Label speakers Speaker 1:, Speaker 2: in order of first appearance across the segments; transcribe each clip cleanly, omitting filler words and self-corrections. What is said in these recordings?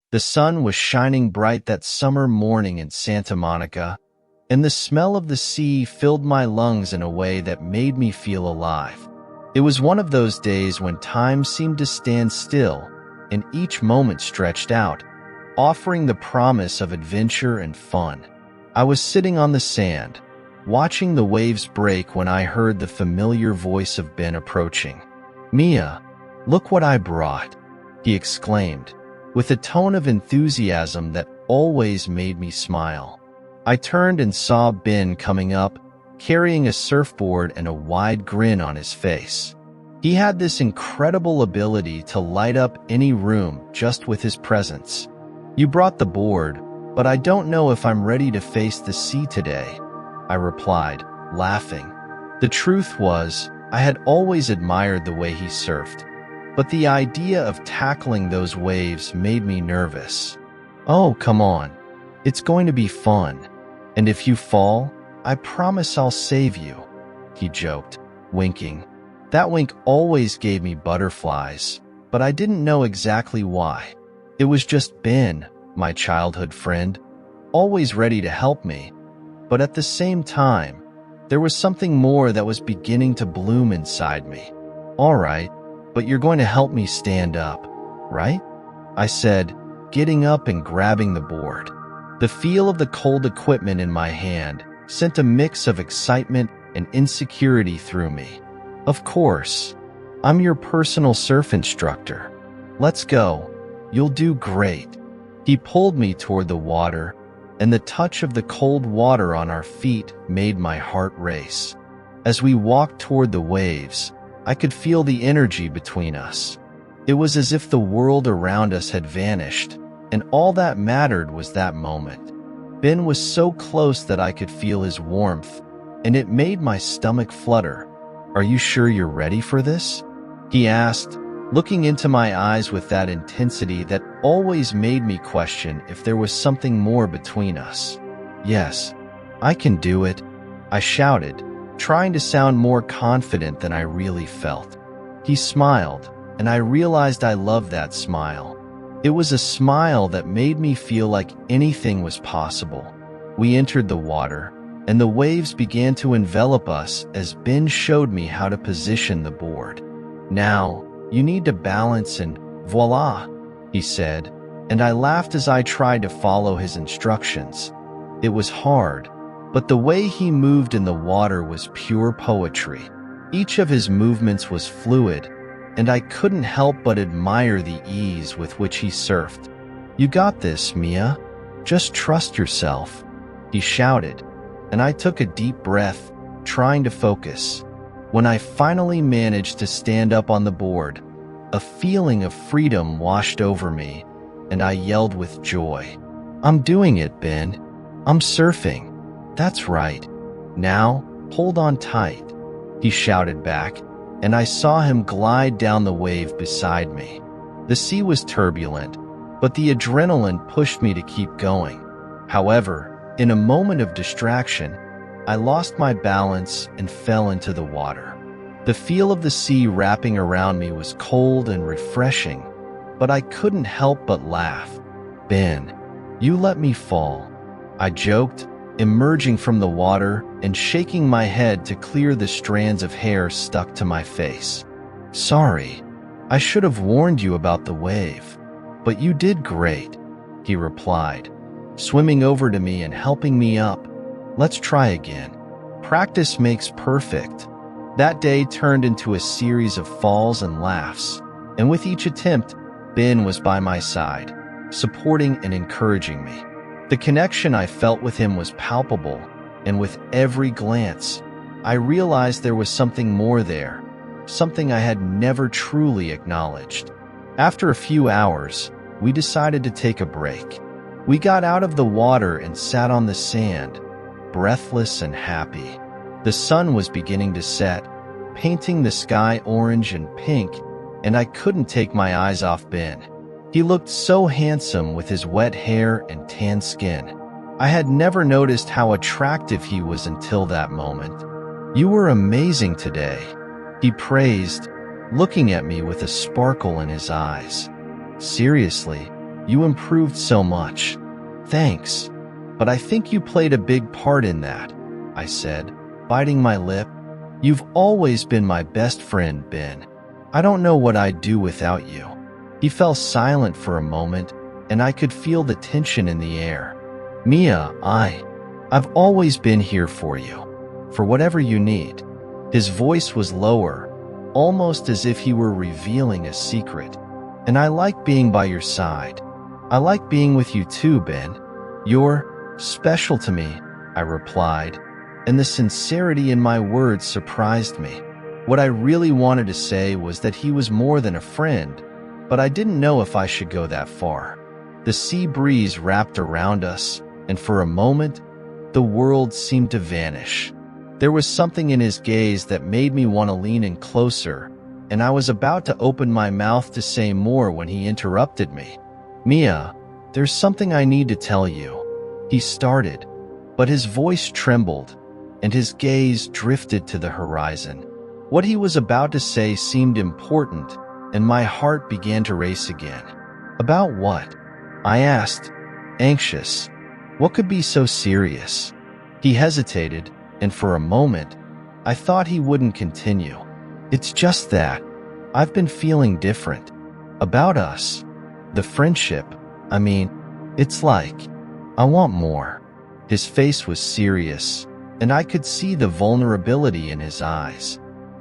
Speaker 1: The sun was shining bright that summer morning in Santa Monica, and the smell of the sea filled my lungs in a way that made me feel alive. It was one of those days when time seemed to stand still and each moment stretched out, offering the promise of adventure and fun. I was sitting on the sand, watching the waves break when I heard the familiar voice of Ben approaching. "Mia, look what I brought," he exclaimed, with a tone of enthusiasm that always made me smile. I turned and saw Ben coming up, carrying a surfboard and a wide grin on his face. He had this incredible ability to light up any room just with his presence. "You brought the board, but I don't know if I'm ready to face the sea today," I replied, laughing. The truth was, I had always admired the way he surfed, but the idea of tackling those waves made me nervous. "Oh, come on. It's going to be fun. And if you fall, I promise I'll save you," he joked, winking. That wink always gave me butterflies, but I didn't know exactly why. It was just Ben, my childhood friend, always ready to help me. But at the same time, there was something more that was beginning to bloom inside me. "All right, but you're going to help me stand up, right?" I said, getting up and grabbing the board. The feel of the cold equipment in my hand sent a mix of excitement and insecurity through me. "Of course. I'm your personal surf instructor. Let's go. You'll do great." He pulled me toward the water, and the touch of the cold water on our feet made my heart race. As we walked toward the waves, I could feel the energy between us. It was as if the world around us had vanished, and all that mattered was that moment. Ben was so close that I could feel his warmth, and it made my stomach flutter. "Are you sure you're ready for this?" he asked, looking into my eyes with that intensity that always made me question if there was something more between us. "Yes, I can do it," I shouted, trying to sound more confident than I really felt. He smiled, and I realized I loved that smile. It was a smile that made me feel like anything was possible. We entered the water, and the waves began to envelop us as Ben showed me how to position the board. "Now, you need to balance and voila," he said, and I laughed as I tried to follow his instructions. It was hard, but the way he moved in the water was pure poetry. Each of his movements was fluid, and I couldn't help but admire the ease with which he surfed. "You got this, Mia. Just trust yourself," he shouted, and I took a deep breath, trying to focus. When I finally managed to stand up on the board, a feeling of freedom washed over me, and I yelled with joy. "I'm doing it, Ben. I'm surfing. That's right. Now, hold on tight," he shouted back, and I saw him glide down the wave beside me. The sea was turbulent, but the adrenaline pushed me to keep going. However, in a moment of distraction, I lost my balance and fell into the water. The feel of the sea wrapping around me was cold and refreshing, but I couldn't help but laugh. "Ben, you let me fall," I joked, emerging from the water and shaking my head to clear the strands of hair stuck to my face. "Sorry, I should have warned you about the wave, but you did great," he replied, swimming over to me and helping me up. "Let's try again. Practice makes perfect." That day turned into a series of falls and laughs, and with each attempt, Ben was by my side, supporting and encouraging me. The connection I felt with him was palpable, and with every glance, I realized there was something more there, something I had never truly acknowledged. After a few hours, we decided to take a break. We got out of the water and sat on the sand, breathless and happy. The sun was beginning to set, painting the sky orange and pink, and I couldn't take my eyes off Ben. He looked so handsome with his wet hair and tan skin. I had never noticed how attractive he was until that moment. "You were amazing today," he praised, looking at me with a sparkle in his eyes. "Seriously, You improved so much. Thanks. But I think you played a big part in that, I said, biting my lip. You've always been my best friend, Ben. I don't know what I'd do without you. He fell silent for a moment, and I could feel the tension in the air. Mia, I've always been here for you, for whatever you need. His voice was lower, almost as if he were revealing a secret. And I like being by your side. I like being with you too, Ben. You're special to me, I replied, and the sincerity in my words surprised me. What I really wanted to say was that he was more than a friend, but I didn't know if I should go that far. The sea breeze wrapped around us, and for a moment, the world seemed to vanish. There was something in his gaze that made me want to lean in closer, and I was about to open my mouth to say more when he interrupted me. Mia, there's something I need to tell you. He started, but his voice trembled, and his gaze drifted to the horizon. What he was about to say seemed important, and my heart began to race again. About what? I asked, anxious. What could be so serious? He hesitated, and for a moment, I thought he wouldn't continue. It's just that I've been feeling different. About us. The friendship. It's like I want more. His face was serious, and I could see the vulnerability in his eyes.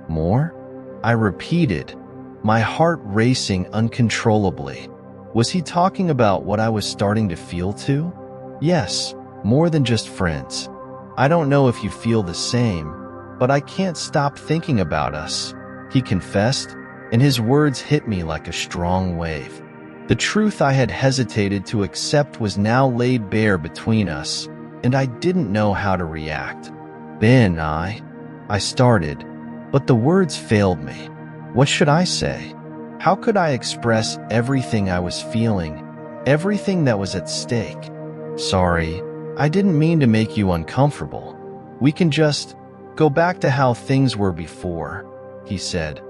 Speaker 1: More? I repeated, my heart racing uncontrollably. Was he talking about what I was starting to feel too? Yes, more than just friends. I don't know if you feel the same, but I can't stop thinking about us, he confessed, and his words hit me like a strong wave. The truth I had hesitated to accept was now laid bare between us, and I didn't know how to react. Ben, I started, but the words failed me. What should I say? How could I express everything I was feeling, everything that was at stake? Sorry, I didn't mean to make you uncomfortable. We can just go back to how things were before, he said,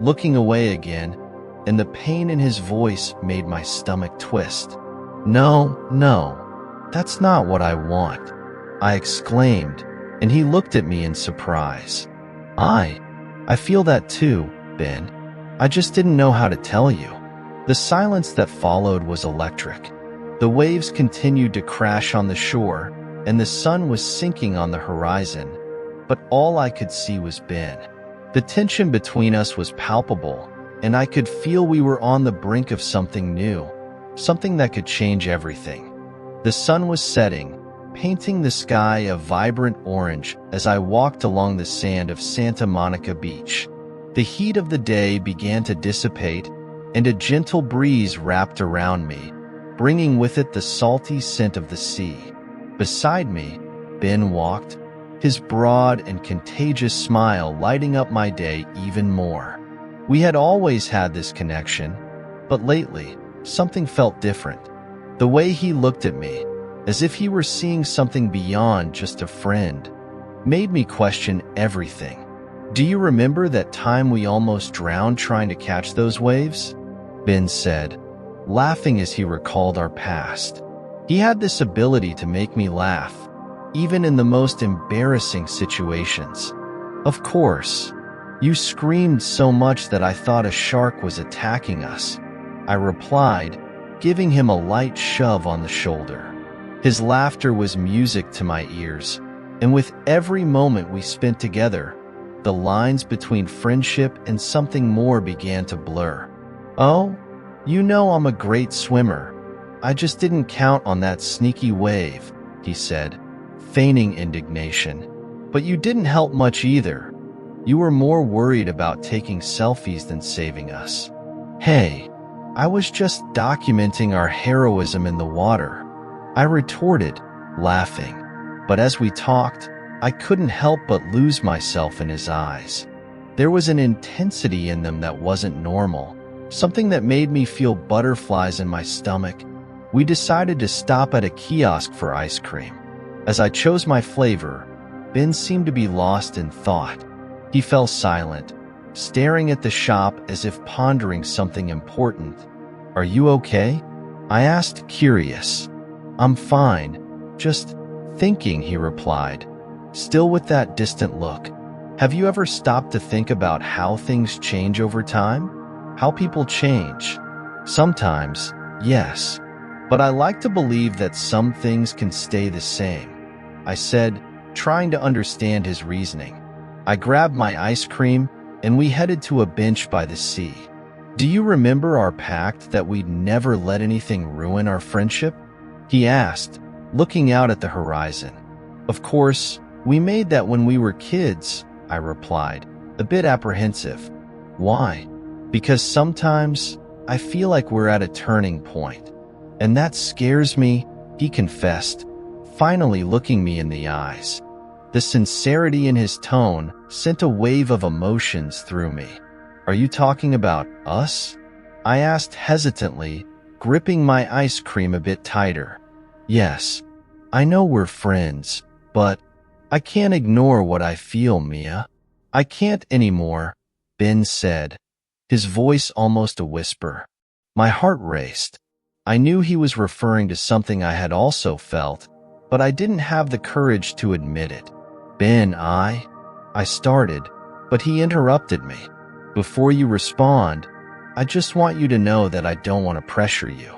Speaker 1: looking away again, and the pain in his voice made my stomach twist. No, that's not what I want, I exclaimed, and he looked at me in surprise. I feel that too, Ben. I just didn't know how to tell you. The silence that followed was electric. The waves continued to crash on the shore, and the sun was sinking on the horizon, but all I could see was Ben. The tension between us was palpable, and I could feel we were on the brink of something new, something that could change everything. The sun was setting, painting the sky a vibrant orange as I walked along the sand of Santa Monica Beach. The heat of the day began to dissipate, and a gentle breeze wrapped around me, bringing with it the salty scent of the sea. Beside me, Ben walked, his broad and contagious smile lighting up my day even more. We had always had this connection, but lately, something felt different. The way he looked at me, as if he were seeing something beyond just a friend, made me question everything. Do you remember that time we almost drowned trying to catch those waves? Ben said, laughing as he recalled our past. He had this ability to make me laugh, even in the most embarrassing situations. Of course, you screamed so much that I thought a shark was attacking us, I replied, giving him a light shove on the shoulder. His laughter was music to my ears, and with every moment we spent together, the lines between friendship and something more began to blur. Oh, you know I'm a great swimmer. I just didn't count on that sneaky wave, he said, feigning indignation. But you didn't help much either. You were more worried about taking selfies than saving us. Hey, I was just documenting our heroism in the water, I retorted, laughing. But as we talked, I couldn't help but lose myself in his eyes. There was an intensity in them that wasn't normal, something that made me feel butterflies in my stomach. We decided to stop at a kiosk for ice cream. As I chose my flavor, Ben seemed to be lost in thought. He fell silent, staring at the shop as if pondering something important. Are you okay? I asked, curious. I'm fine. Just thinking, he replied, still with that distant look. Have you ever stopped to think about how things change over time? How people change? Sometimes, yes. But I like to believe that some things can stay the same, I said, trying to understand his reasoning. I grabbed my ice cream and we headed to a bench by the sea. Do you remember our pact that we'd never let anything ruin our friendship? He asked, looking out at the horizon. Of course, we made that when we were kids, I replied, a bit apprehensive. Why? Because sometimes I feel like we're at a turning point. And that scares me, he confessed, finally looking me in the eyes. The sincerity in his tone sent a wave of emotions through me. Are you talking about us? I asked hesitantly, gripping my ice cream a bit tighter. Yes, I know we're friends, but I can't ignore what I feel, Mia. I can't anymore, Ben said, his voice almost a whisper. My heart raced. I knew he was referring to something I had also felt, but I didn't have the courage to admit it. Ben, I started, but he interrupted me. Before you respond, I just want you to know that I don't want to pressure you.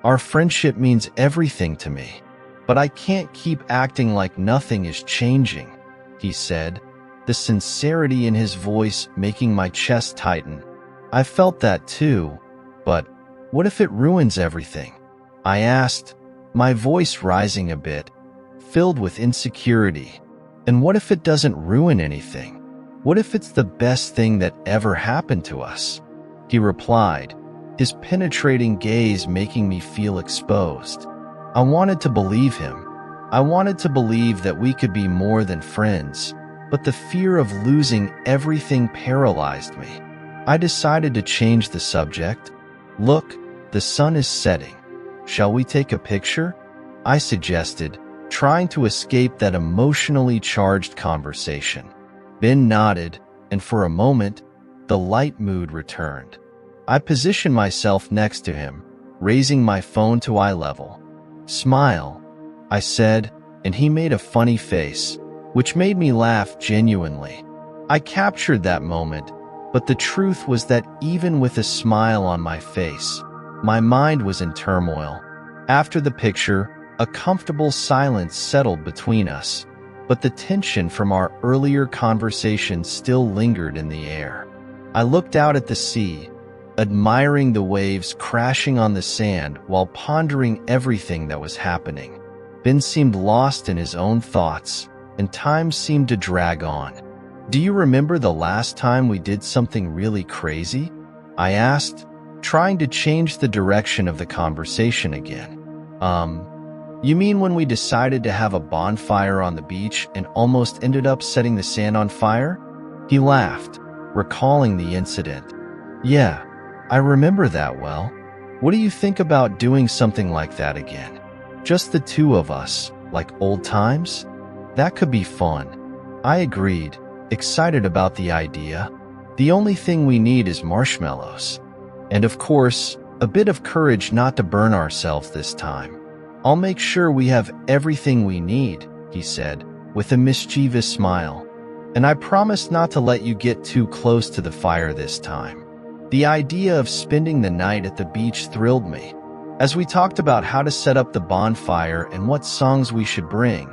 Speaker 1: Our friendship means everything to me, but I can't keep acting like nothing is changing, he said, the sincerity in his voice making my chest tighten. I felt that too, but what if it ruins everything? I asked, my voice rising a bit, filled with insecurity. And what if it doesn't ruin anything? What if it's the best thing that ever happened to us? He replied, his penetrating gaze making me feel exposed. I wanted to believe him. I wanted to believe that we could be more than friends, but the fear of losing everything paralyzed me. I decided to change the subject. Look, the sun is setting. Shall we take a picture? I suggested, trying to escape that emotionally charged conversation. Ben nodded, and for a moment, the light mood returned. I positioned myself next to him, raising my phone to eye level. Smile, I said, and he made a funny face, which made me laugh genuinely. I captured that moment, but the truth was that even with a smile on my face, my mind was in turmoil. After the picture, a comfortable silence settled between us, but the tension from our earlier conversation still lingered in the air. I looked out at the sea, admiring the waves crashing on the sand while pondering everything that was happening. Ben seemed lost in his own thoughts, and time seemed to drag on. Do you remember the last time we did something really crazy? I asked, trying to change the direction of the conversation again. You mean when we decided to have a bonfire on the beach and almost ended up setting the sand on fire? He laughed, recalling the incident. Yeah, I remember that well. What do you think about doing something like that again? Just the two of us, like old times? That could be fun. I agreed, excited about the idea. The only thing we need is marshmallows. And of course, a bit of courage not to burn ourselves this time. I'll make sure we have everything we need, he said, with a mischievous smile. And I promise not to let you get too close to the fire this time. The idea of spending the night at the beach thrilled me. As we talked about how to set up the bonfire and what songs we should bring,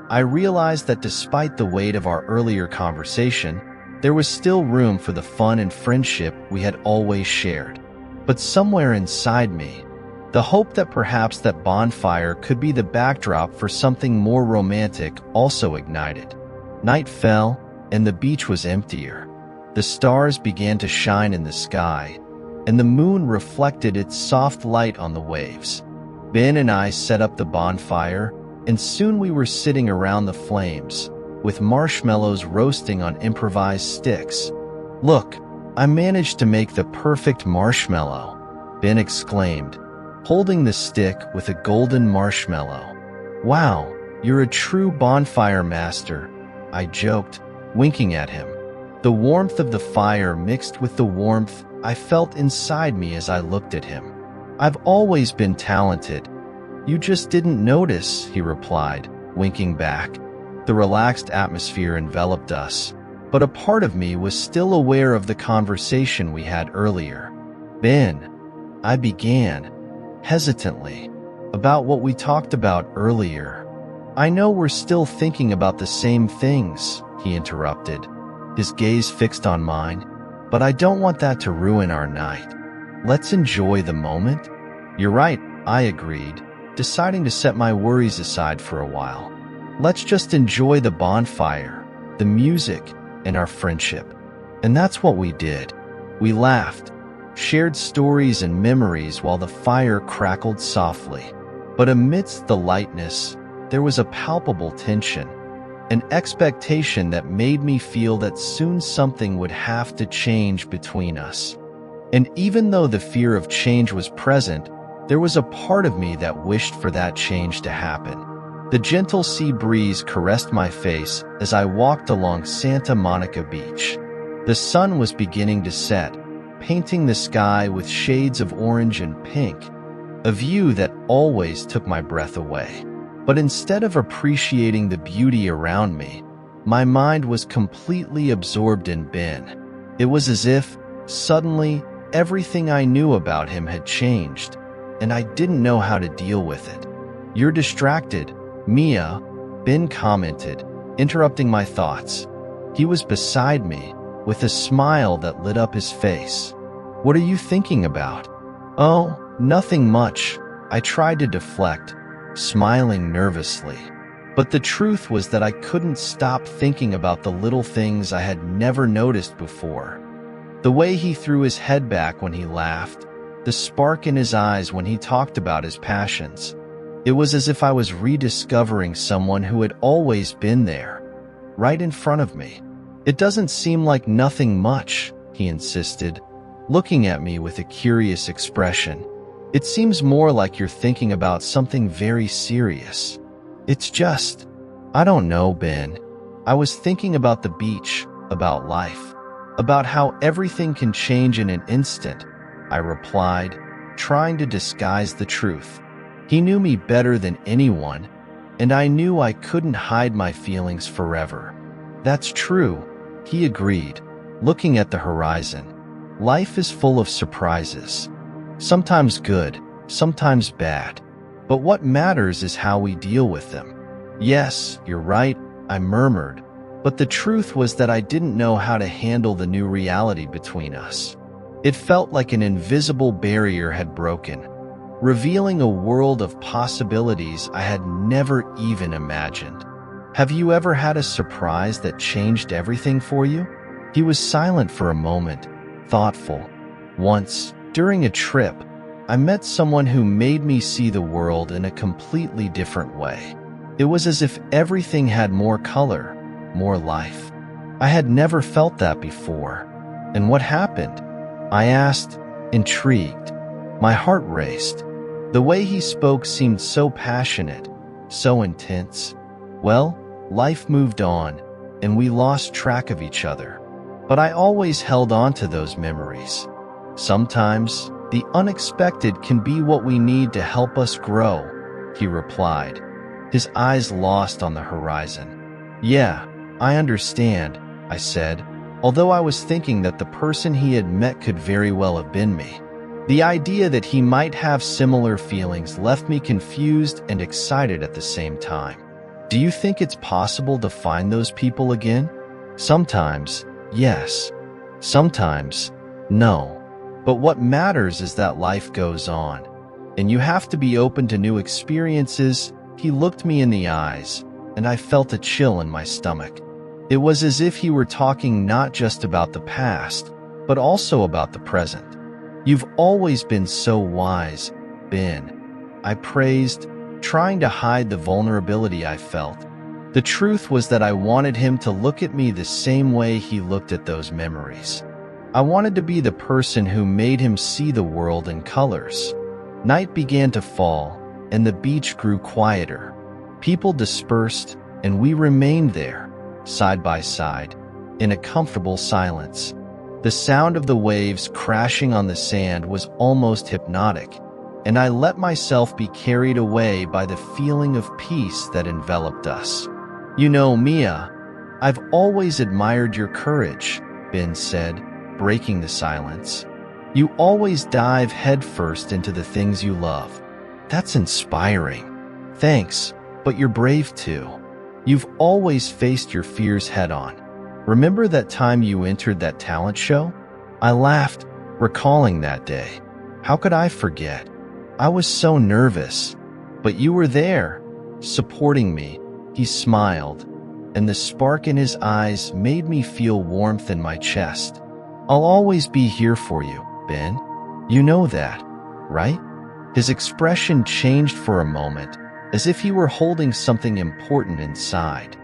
Speaker 1: I realized that despite the weight of our earlier conversation, there was still room for the fun and friendship we had always shared. But somewhere inside me, the hope that perhaps that bonfire could be the backdrop for something more romantic also ignited. Night fell, and the beach was emptier. The stars began to shine in the sky, and the moon reflected its soft light on the waves. Ben and I set up the bonfire, and soon we were sitting around the flames, with marshmallows roasting on improvised sticks. Look, I managed to make the perfect marshmallow, Ben exclaimed, holding the stick with a golden marshmallow. Wow, you're a true bonfire master, I joked, winking at him. The warmth of the fire mixed with the warmth I felt inside me as I looked at him. I've always been talented. You just didn't notice, he replied, winking back. The relaxed atmosphere enveloped us, but a part of me was still aware of the conversation we had earlier. Ben, I began, hesitantly, about what we talked about earlier. I know we're still thinking about the same things, he interrupted, his gaze fixed on mine, but I don't want that to ruin our night. Let's enjoy the moment. You're right, I agreed, deciding to set my worries aside for a while. Let's just enjoy the bonfire, the music, and our friendship. And that's what we did. We laughed, shared stories and memories while the fire crackled softly. But amidst the lightness, there was a palpable tension, an expectation that made me feel that soon something would have to change between us. And even though the fear of change was present, there was a part of me that wished for that change to happen. The gentle sea breeze caressed my face as I walked along Santa Monica Beach. The sun was beginning to set, painting the sky with shades of orange and pink, a view that always took my breath away. But instead of appreciating the beauty around me, my mind was completely absorbed in Ben. It was as if, suddenly, everything I knew about him had changed, and I didn't know how to deal with it. You're distracted, Mia, Ben commented, interrupting my thoughts. He was beside me, with a smile that lit up his face. What are you thinking about? Oh, nothing much, I tried to deflect, smiling nervously. But the truth was that I couldn't stop thinking about the little things I had never noticed before. The way he threw his head back when he laughed, the spark in his eyes when he talked about his passions. It was as if I was rediscovering someone who had always been there, right in front of me. It doesn't seem like nothing much, he insisted, looking at me with a curious expression. It seems more like you're thinking about something very serious. It's just, I don't know, Ben. I was thinking about the beach, about life, about how everything can change in an instant, I replied, trying to disguise the truth. He knew me better than anyone, and I knew I couldn't hide my feelings forever. That's true, he agreed, looking at the horizon. Life is full of surprises. Sometimes good, sometimes bad. But what matters is how we deal with them. Yes, you're right, I murmured. But the truth was that I didn't know how to handle the new reality between us. It felt like an invisible barrier had broken, revealing a world of possibilities I had never even imagined. Have you ever had a surprise that changed everything for you? He was silent for a moment, thoughtful. Once, during a trip, I met someone who made me see the world in a completely different way. It was as if everything had more color, more life. I had never felt that before. And what happened? I asked, intrigued. My heart raced. The way he spoke seemed so passionate, so intense. Well, life moved on, and we lost track of each other. But I always held on to those memories. Sometimes, the unexpected can be what we need to help us grow, he replied, his eyes lost on the horizon. Yeah, I understand, I said, although I was thinking that the person he had met could very well have been me. The idea that he might have similar feelings left me confused and excited at the same time. Do you think it's possible to find those people again? Sometimes, yes. Sometimes, no. But what matters is that life goes on, and you have to be open to new experiences. He looked me in the eyes, and I felt a chill in my stomach. It was as if he were talking not just about the past, but also about the present. You've always been so wise, Ben, I praised, trying to hide the vulnerability I felt. The truth was that I wanted him to look at me the same way he looked at those memories. I wanted to be the person who made him see the world in colors. Night began to fall, and the beach grew quieter. People dispersed, and we remained there, side by side, in a comfortable silence. The sound of the waves crashing on the sand was almost hypnotic, and I let myself be carried away by the feeling of peace that enveloped us. You know, Mia, I've always admired your courage, Ben said, breaking the silence. You always dive headfirst into the things you love. That's inspiring. Thanks, but you're brave too. You've always faced your fears head-on. Remember that time you entered that talent show? I laughed, recalling that day. How could I forget? I was so nervous, but you were there, supporting me. He smiled, and the spark in his eyes made me feel warmth in my chest. I'll always be here for you, Ben. You know that, right? His expression changed for a moment, as if he were holding something important inside.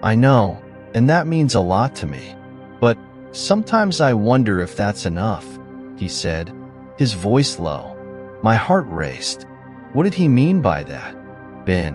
Speaker 1: I know, and that means a lot to me. But sometimes I wonder if that's enough, he said, his voice low. My heart raced. What did he mean by that? Ben,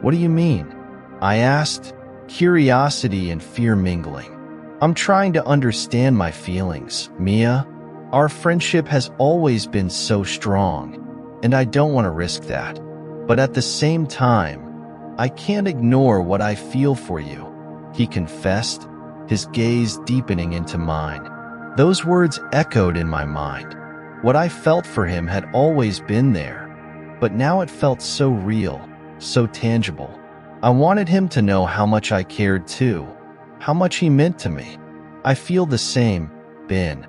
Speaker 1: what do you mean? I asked, curiosity and fear mingling. I'm trying to understand my feelings, Mia. Our friendship has always been so strong, and I don't want to risk that. But at the same time, I can't ignore what I feel for you, he confessed, his gaze deepening into mine. Those words echoed in my mind. What I felt for him had always been there, but now it felt so real, so tangible. I wanted him to know how much I cared too, how much he meant to me. I feel the same, Ben.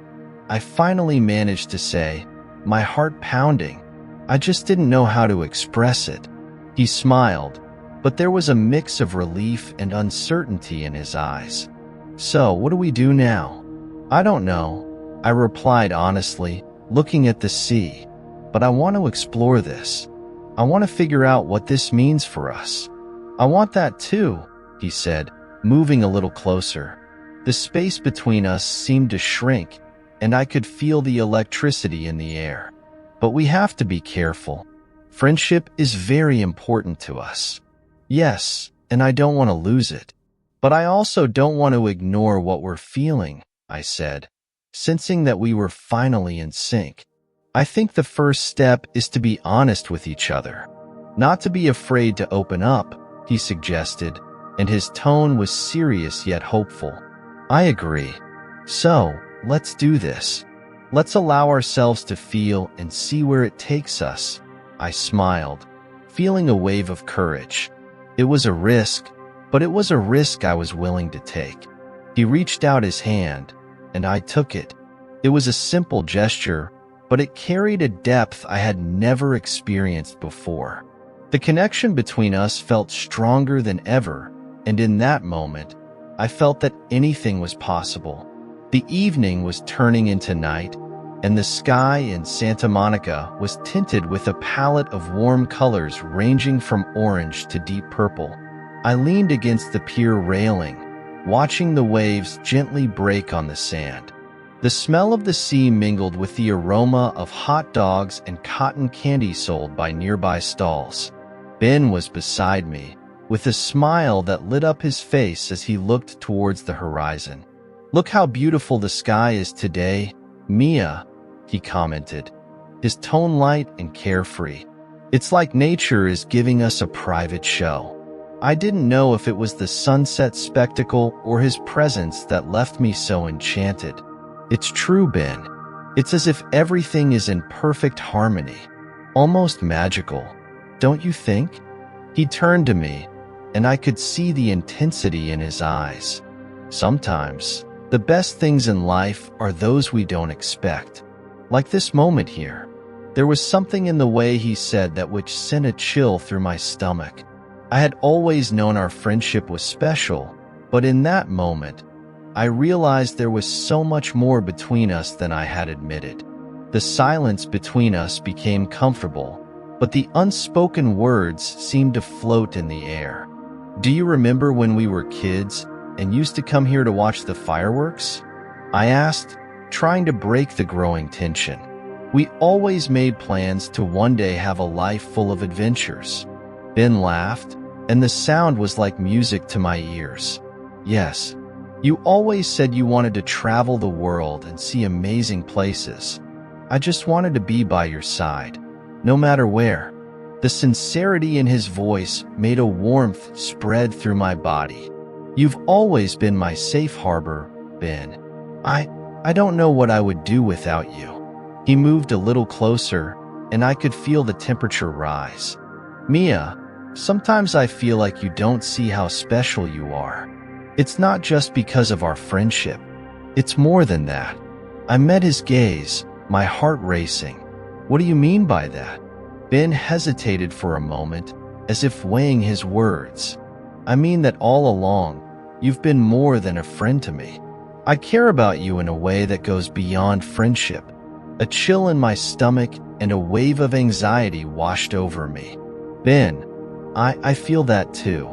Speaker 1: I finally managed to say, my heart pounding. I just didn't know how to express it. He smiled, but there was a mix of relief and uncertainty in his eyes. So, what do we do now? I don't know, I replied honestly, looking at the sea. But I want to explore this. I want to figure out what this means for us. I want that too, he said, moving a little closer. The space between us seemed to shrink, and I could feel the electricity in the air. But we have to be careful. Friendship is very important to us. Yes, and I don't want to lose it. But I also don't want to ignore what we're feeling, I said, sensing that we were finally in sync. I think the first step is to be honest with each other. Not to be afraid to open up, he suggested, and his tone was serious yet hopeful. I agree. So, let's do this. Let's allow ourselves to feel and see where it takes us. I smiled, feeling a wave of courage. It was a risk, but it was a risk I was willing to take. He reached out his hand, and I took it. It was a simple gesture, but it carried a depth I had never experienced before. The connection between us felt stronger than ever, and in that moment, I felt that anything was possible. The evening was turning into night, and the sky in Santa Monica was tinted with a palette of warm colors ranging from orange to deep purple. I leaned against the pier railing, watching the waves gently break on the sand. The smell of the sea mingled with the aroma of hot dogs and cotton candy sold by nearby stalls. Ben was beside me, with a smile that lit up his face as he looked towards the horizon. Look how beautiful the sky is today, Mia, he commented, his tone light and carefree. It's like nature is giving us a private show. I didn't know if it was the sunset spectacle or his presence that left me so enchanted. It's true, Ben. It's as if everything is in perfect harmony, almost magical. Don't you think? He turned to me, and I could see the intensity in his eyes. Sometimes, the best things in life are those we don't expect. Like this moment here. There was something in the way he said that which sent a chill through my stomach. I had always known our friendship was special, but in that moment, I realized there was so much more between us than I had admitted. The silence between us became comfortable, but the unspoken words seemed to float in the air. Do you remember when we were kids and used to come here to watch the fireworks? I asked, trying to break the growing tension. We always made plans to one day have a life full of adventures. Ben laughed, and the sound was like music to my ears. Yes, you always said you wanted to travel the world and see amazing places. I just wanted to be by your side. no matter where. The sincerity in his voice made a warmth spread through my body. You've always been my safe harbor, Ben. I don't know what I would do without you. He moved a little closer, and I could feel the temperature rise. Mia, sometimes I feel like you don't see how special you are. It's not just because of our friendship. It's more than that. I met his gaze, my heart racing. What do you mean by that? Ben hesitated for a moment, as if weighing his words. I mean that all along, you've been more than a friend to me. I care about you in a way that goes beyond friendship. A chill in my stomach and a wave of anxiety washed over me. Ben, I feel that too.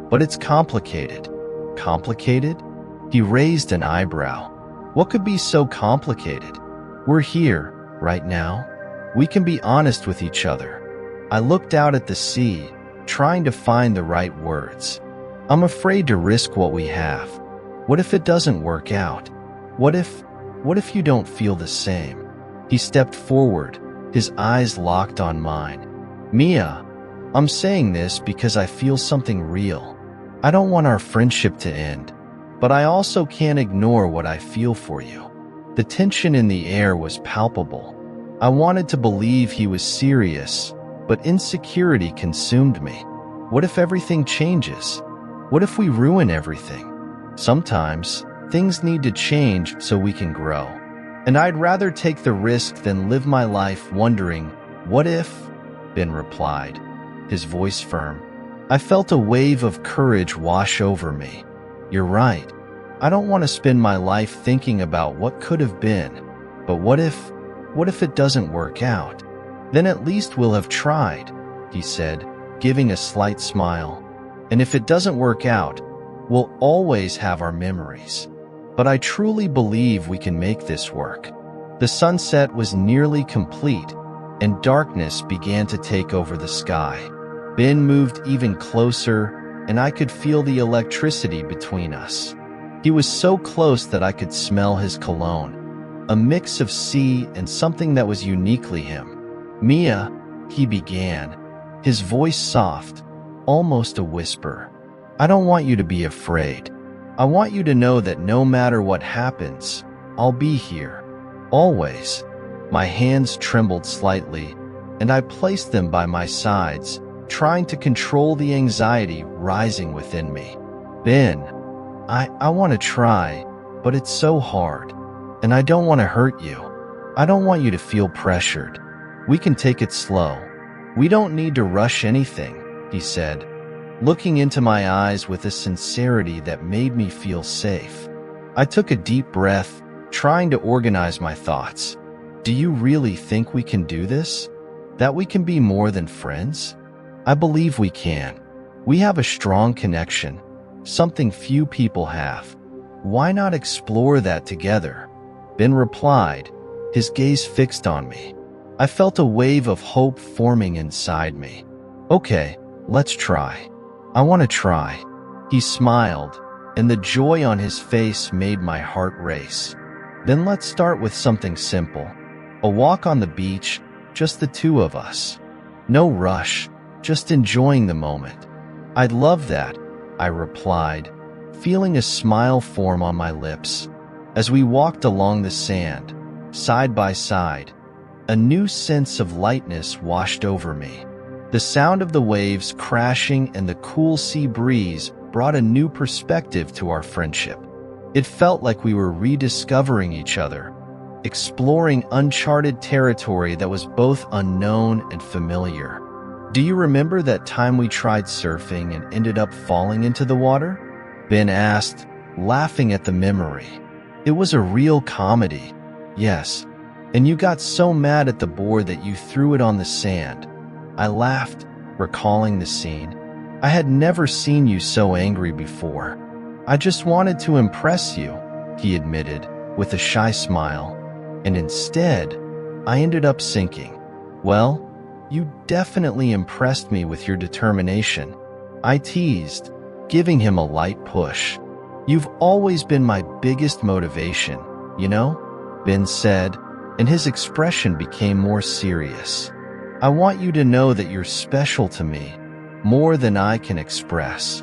Speaker 1: But it's complicated. Complicated? He raised an eyebrow. What could be so complicated? We're here, right now. We can be honest with each other. I looked out at the sea, trying to find the right words. I'm afraid to risk what we have. What if it doesn't work out? What if you don't feel the same? He stepped forward, his eyes locked on mine. Mia, I'm saying this because I feel something real. I don't want our friendship to end, but I also can't ignore what I feel for you. The tension in the air was palpable. I wanted to believe he was serious, but insecurity consumed me. What if everything changes? What if we ruin everything? Sometimes, things need to change so we can grow. And I'd rather take the risk than live my life wondering, what if? Ben replied, his voice firm. I felt a wave of courage wash over me. You're right. I don't want to spend my life thinking about what could have been. But what if it doesn't work out? Then at least we'll have tried, he said, giving a slight smile. And if it doesn't work out, we'll always have our memories. But I truly believe we can make this work. The sunset was nearly complete, and darkness began to take over the sky. Ben moved even closer, and I could feel the electricity between us. He was so close that I could smell his cologne, a mix of sea and something that was uniquely him. Mia, he began, his voice soft, almost a whisper. I don't want you to be afraid. I want you to know that no matter what happens, I'll be here. Always. My hands trembled slightly, and I placed them by my sides, trying to control the anxiety rising within me. Ben, I want to try, but it's so hard. And I don't want to hurt you. I don't want you to feel pressured. We can take it slow. We don't need to rush anything, he said, looking into my eyes with a sincerity that made me feel safe. I took a deep breath, trying to organize my thoughts. Do you really think we can do this? That we can be more than friends? I believe we can. We have a strong connection, something few people have. Why not explore that together? Ben replied, his gaze fixed on me. I felt a wave of hope forming inside me. Okay, let's try. I want to try. He smiled, and the joy on his face made my heart race. Then let's start with something simple. A walk on the beach, just the two of us. No rush, just enjoying the moment. I'd love that, I replied, feeling a smile form on my lips. As we walked along the sand, side by side, a new sense of lightness washed over me. The sound of the waves crashing and the cool sea breeze brought a new perspective to our friendship. It felt like we were rediscovering each other, exploring uncharted territory that was both unknown and familiar. Do you remember that time we tried surfing and ended up falling into the water? Ben asked, laughing at the memory. It was a real comedy. Yes, and you got so mad at the board that you threw it on the sand. I laughed, recalling the scene. I had never seen you so angry before. I just wanted to impress you, he admitted, with a shy smile. And instead, I ended up sinking. Well, you definitely impressed me with your determination, I teased, giving him a light push. You've always been my biggest motivation, you know? Ben said, and his expression became more serious. I want you to know that you're special to me, more than I can express."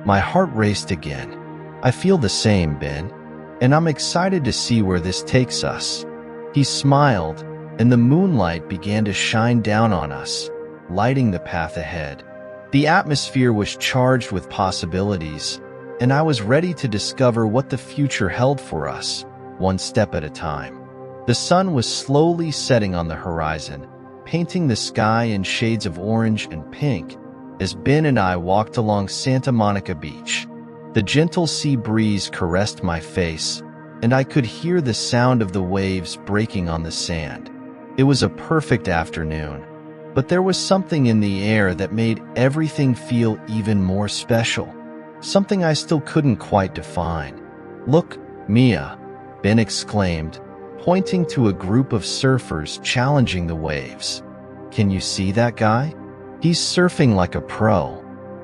Speaker 1: My heart raced again. "I feel the same, Ben, and I'm excited to see where this takes us." He smiled, and the moonlight began to shine down on us, lighting the path ahead. The atmosphere was charged with possibilities, and I was ready to discover what the future held for us, one step at a time. The sun was slowly setting on the horizon, painting the sky in shades of orange and pink as Ben and I walked along Santa Monica Beach. The gentle sea breeze caressed my face, and I could hear the sound of the waves breaking on the sand. It was a perfect afternoon, but there was something in the air that made everything feel even more special. Something I still couldn't quite define. "Look, Mia," Ben exclaimed, pointing to a group of surfers challenging the waves. "Can you see that guy? He's surfing like a pro."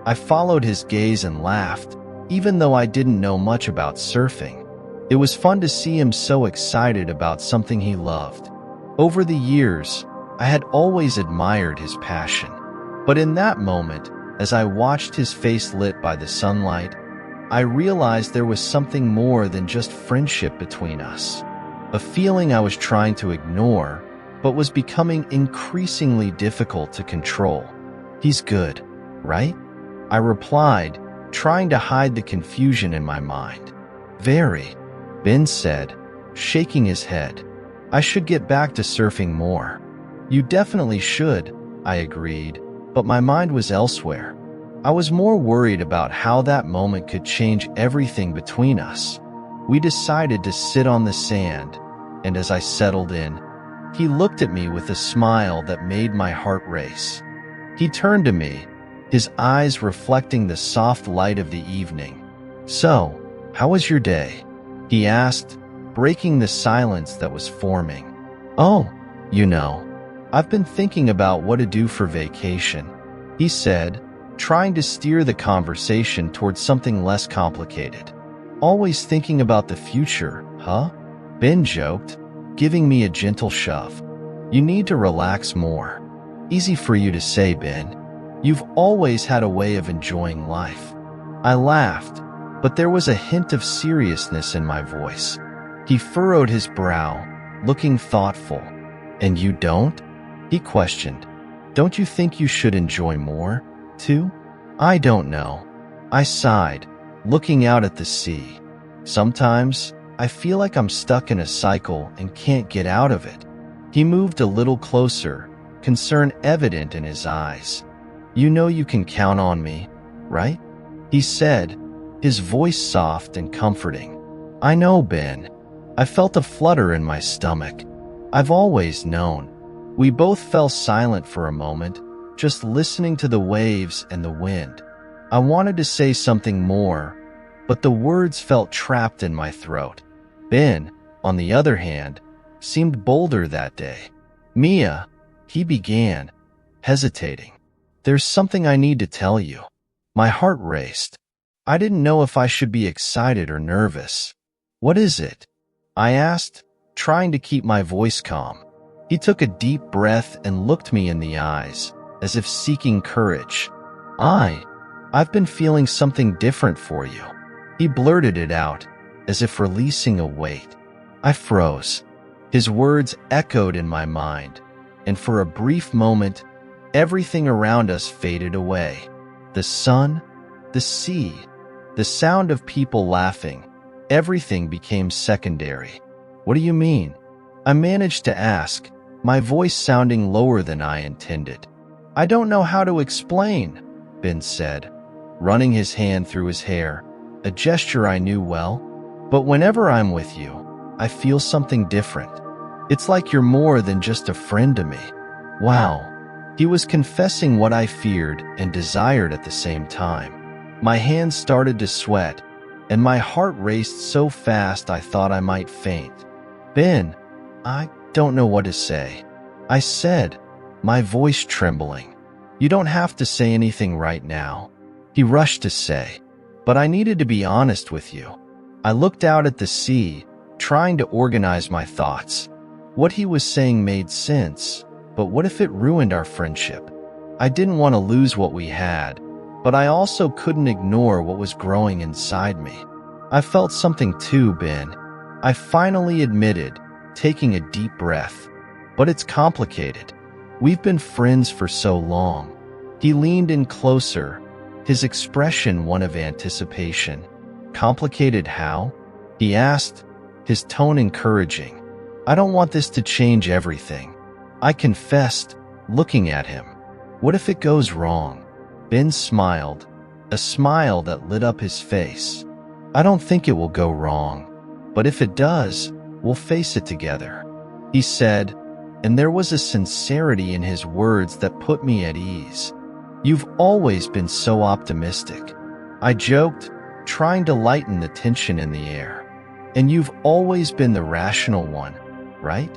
Speaker 1: I followed his gaze and laughed, even though I didn't know much about surfing. It was fun to see him so excited about something he loved. Over the years, I had always admired his passion. But in that moment, as I watched his face lit by the sunlight, I realized there was something more than just friendship between us. A feeling I was trying to ignore, but was becoming increasingly difficult to control. "He's good, right?" I replied, trying to hide the confusion in my mind. "Very," Ben said, shaking his head. "I should get back to surfing more." "You definitely should," I agreed, but my mind was elsewhere. I was more worried about how that moment could change everything between us. We decided to sit on the sand, and as I settled in, he looked at me with a smile that made my heart race. He turned to me, his eyes reflecting the soft light of the evening. "So, how was your day?" he asked, breaking the silence that was forming. "Oh, I've been thinking about what to do for vacation," he said, trying to steer the conversation towards something less complicated. "Always thinking about the future, huh?" Ben joked, giving me a gentle shove. "You need to relax more." "Easy for you to say, Ben. You've always had a way of enjoying life." I laughed, but there was a hint of seriousness in my voice. He furrowed his brow, looking thoughtful. "And you don't?" he questioned. "Don't you think you should enjoy more, too?" "I don't know." I sighed, looking out at the sea. "Sometimes, I feel like I'm stuck in a cycle and can't get out of it." He moved a little closer, concern evident in his eyes. "You know you can count on me, right?" he said, his voice soft and comforting. "I know, Ben." I felt a flutter in my stomach. "I've always known." We both fell silent for a moment, just listening to the waves and the wind. I wanted to say something more, but the words felt trapped in my throat. Ben, on the other hand, seemed bolder that day. "Mia," he began, hesitating. "There's something I need to tell you." My heart raced. I didn't know if I should be excited or nervous. "What is it?" I asked, trying to keep my voice calm. He took a deep breath and looked me in the eyes, as if seeking courage. I've been feeling something different for you." He blurted it out, as if releasing a weight. I froze. His words echoed in my mind, and for a brief moment, everything around us faded away. The sun, the sea, the sound of people laughing, everything became secondary. "What do you mean?" I managed to ask, my voice sounding lower than I intended. "I don't know how to explain," Ben said, running his hand through his hair, a gesture I knew well. "But whenever I'm with you, I feel something different. It's like you're more than just a friend to me." Wow. He was confessing what I feared and desired at the same time. My hands started to sweat, and my heart raced so fast I thought I might faint. "Ben, I don't know what to say," I said, my voice trembling. "You don't have to say anything right now," he rushed to say, "but I needed to be honest with you." I looked out at the sea, trying to organize my thoughts. What he was saying made sense, But what if it ruined our friendship? I didn't want to lose what we had, but I also couldn't ignore what was growing inside me. I felt something too, Ben. I finally admitted, taking a deep breath. But it's complicated. We've been friends for so long. He leaned in closer, his expression one of anticipation. Complicated how? He asked, his tone encouraging. I don't want this to change everything. I confessed, looking at him. What if it goes wrong? Ben smiled, a smile that lit up his face. I don't think it will go wrong, but if it does, we'll face it together, he said, and there was a sincerity in his words that put me at ease. You've always been so optimistic, I joked, trying to lighten the tension in the air. And you've always been the rational one, right?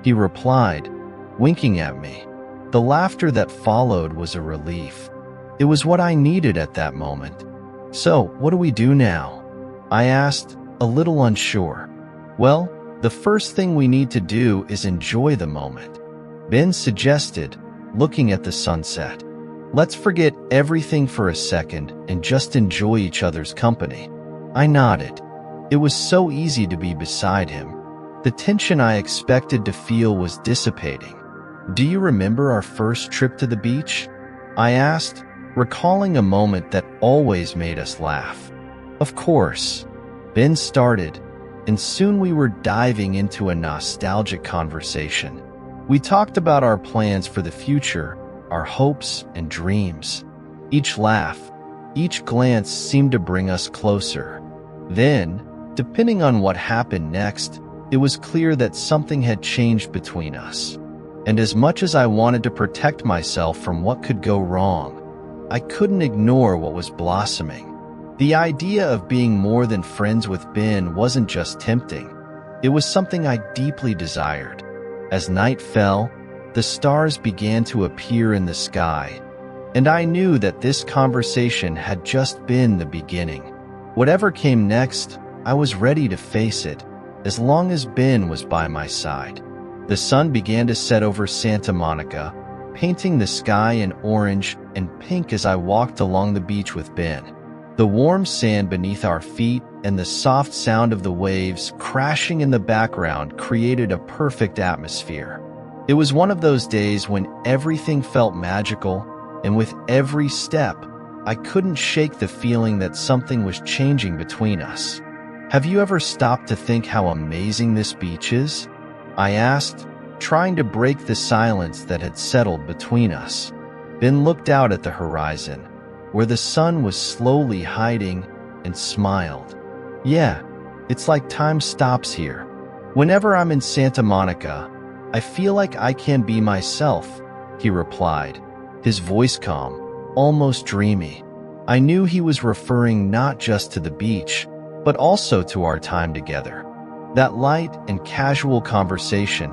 Speaker 1: He replied, winking at me. The laughter that followed was a relief. It was what I needed at that moment. So, what do we do now? I asked, a little unsure. Well, the first thing we need to do is enjoy the moment, Ben suggested, looking at the sunset. Let's forget everything for a second and just enjoy each other's company. I nodded. It was so easy to be beside him. The tension I expected to feel was dissipating. Do you remember our first trip to the beach? I asked, recalling a moment that always made us laugh. Of course, Ben started, and soon we were diving into a nostalgic conversation. We talked about our plans for the future, our hopes and dreams. Each laugh, each glance seemed to bring us closer. Then, depending on what happened next, it was clear that something had changed between us. And as much as I wanted to protect myself from what could go wrong, I couldn't ignore what was blossoming. The idea of being more than friends with Ben wasn't just tempting. It was something I deeply desired. As night fell, the stars began to appear in the sky, and I knew that this conversation had just been the beginning. Whatever came next, I was ready to face it, as long as Ben was by my side. The sun began to set over Santa Monica, painting the sky in orange and pink as I walked along the beach with Ben. The warm sand beneath our feet and the soft sound of the waves crashing in the background created a perfect atmosphere. It was one of those days when everything felt magical, and with every step, I couldn't shake the feeling that something was changing between us. Have you ever stopped to think how amazing this beach is? I asked, trying to break the silence that had settled between us. Ben looked out at the horizon, where the sun was slowly hiding, and smiled. Yeah, it's like time stops here. Whenever I'm in Santa Monica, I feel like I can be myself, he replied, his voice calm, almost dreamy. I knew he was referring not just to the beach, but also to our time together. That light and casual conversation,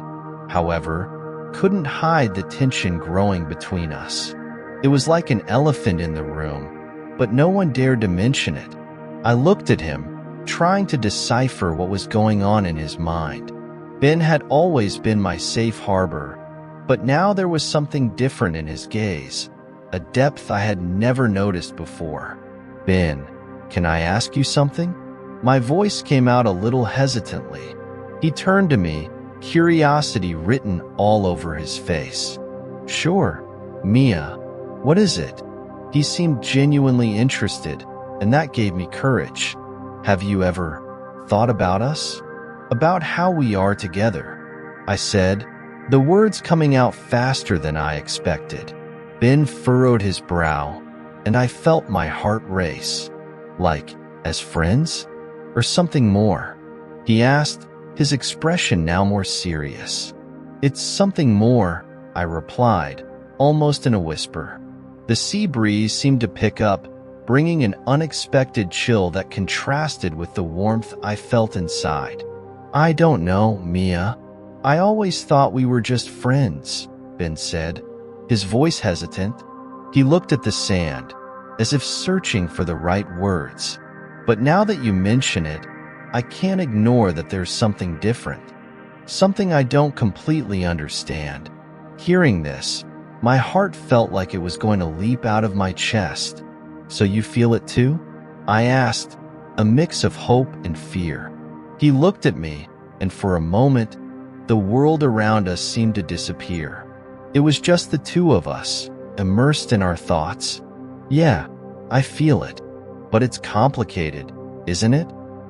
Speaker 1: however, couldn't hide the tension growing between us. It was like an elephant in the room, but no one dared to mention it. I looked at him, trying to decipher what was going on in his mind. Ben had always been my safe harbor, but now there was something different in his gaze, a depth I had never noticed before. Ben, can I ask you something? My voice came out a little hesitantly. He turned to me, curiosity written all over his face. Sure, Mia. What is it? He seemed genuinely interested, and that gave me courage. Have you ever thought about us? About how we are together? I said, the words coming out faster than I expected. Ben furrowed his brow, and I felt my heart race. Like, as friends? Or something more? He asked, his expression now more serious. It's something more, I replied, almost in a whisper. The sea breeze seemed to pick up, bringing an unexpected chill that contrasted with the warmth I felt inside. I don't know, Mia. I always thought we were just friends, Ben said, his voice hesitant. He looked at the sand, as if searching for the right words. But now that you mention it, I can't ignore that there's something different. Something I don't completely understand. Hearing this, my heart felt like it was going to leap out of my chest. "So you feel it too?" I asked, a mix of hope and fear. He looked at me, and for a moment, the world around us seemed to disappear. It was just the two of us, immersed in our thoughts. "Yeah, I feel it. But it's complicated, isn't it?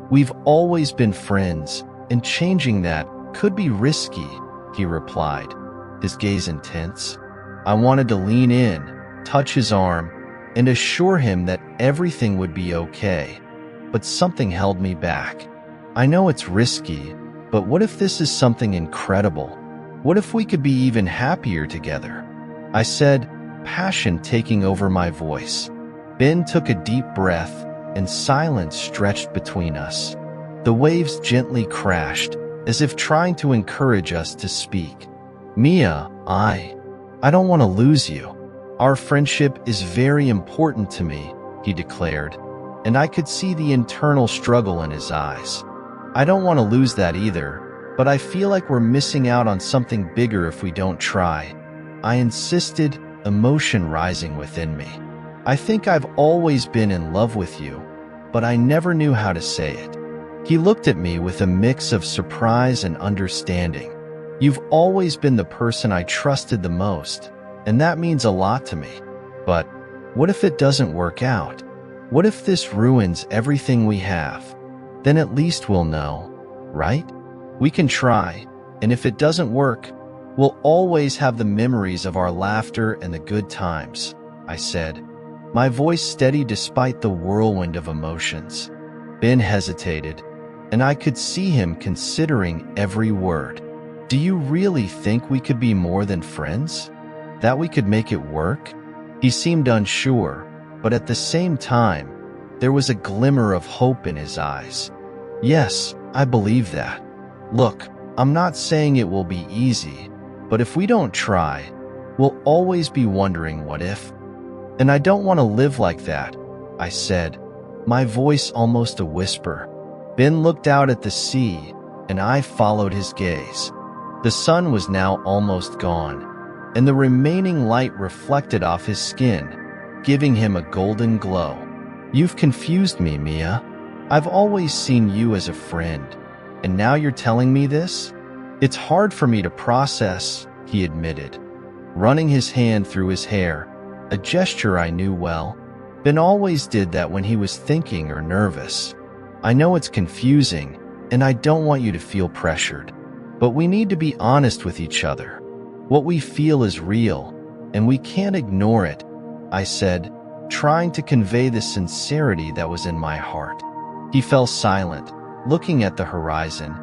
Speaker 1: We've always been friends, and changing that could be risky," he replied, his gaze intense. I wanted to lean in, touch his arm, and assure him that everything would be okay. But something held me back. "I know it's risky, but what if this is something incredible? What if we could be even happier together?" I said, passion taking over my voice. Ben took a deep breath, and silence stretched between us. The waves gently crashed, as if trying to encourage us to speak. "Mia, I don't want to lose you. Our friendship is very important to me," he declared, and I could see the internal struggle in his eyes. "I don't want to lose that either, but I feel like we're missing out on something bigger if we don't try," I insisted, emotion rising within me. "I think I've always been in love with you, but I never knew how to say it." He looked at me with a mix of surprise and understanding. "You've always been the person I trusted the most, and that means a lot to me. But what if it doesn't work out? What if this ruins everything we have? Then at least we'll know, right? We can try, and if it doesn't work, we'll always have the memories of our laughter and the good times," I said, my voice steady despite the whirlwind of emotions. Ben hesitated, and I could see him considering every word. "Do you really think we could be more than friends? That we could make it work?" He seemed unsure, but at the same time, there was a glimmer of hope in his eyes. "Yes, I believe that. Look, I'm not saying it will be easy, but if we don't try, we'll always be wondering what if. And I don't want to live like that," I said, my voice almost a whisper. Ben looked out at the sea, and I followed his gaze. The sun was now almost gone, and the remaining light reflected off his skin, giving him a golden glow. "You've confused me, Mia. I've always seen you as a friend, and now you're telling me this? It's hard for me to process," he admitted, running his hand through his hair, a gesture I knew well. Ben always did that when he was thinking or nervous. "I know it's confusing, and I don't want you to feel pressured, but we need to be honest with each other. What we feel is real, and we can't ignore it," I said, trying to convey the sincerity that was in my heart. He fell silent, looking at the horizon,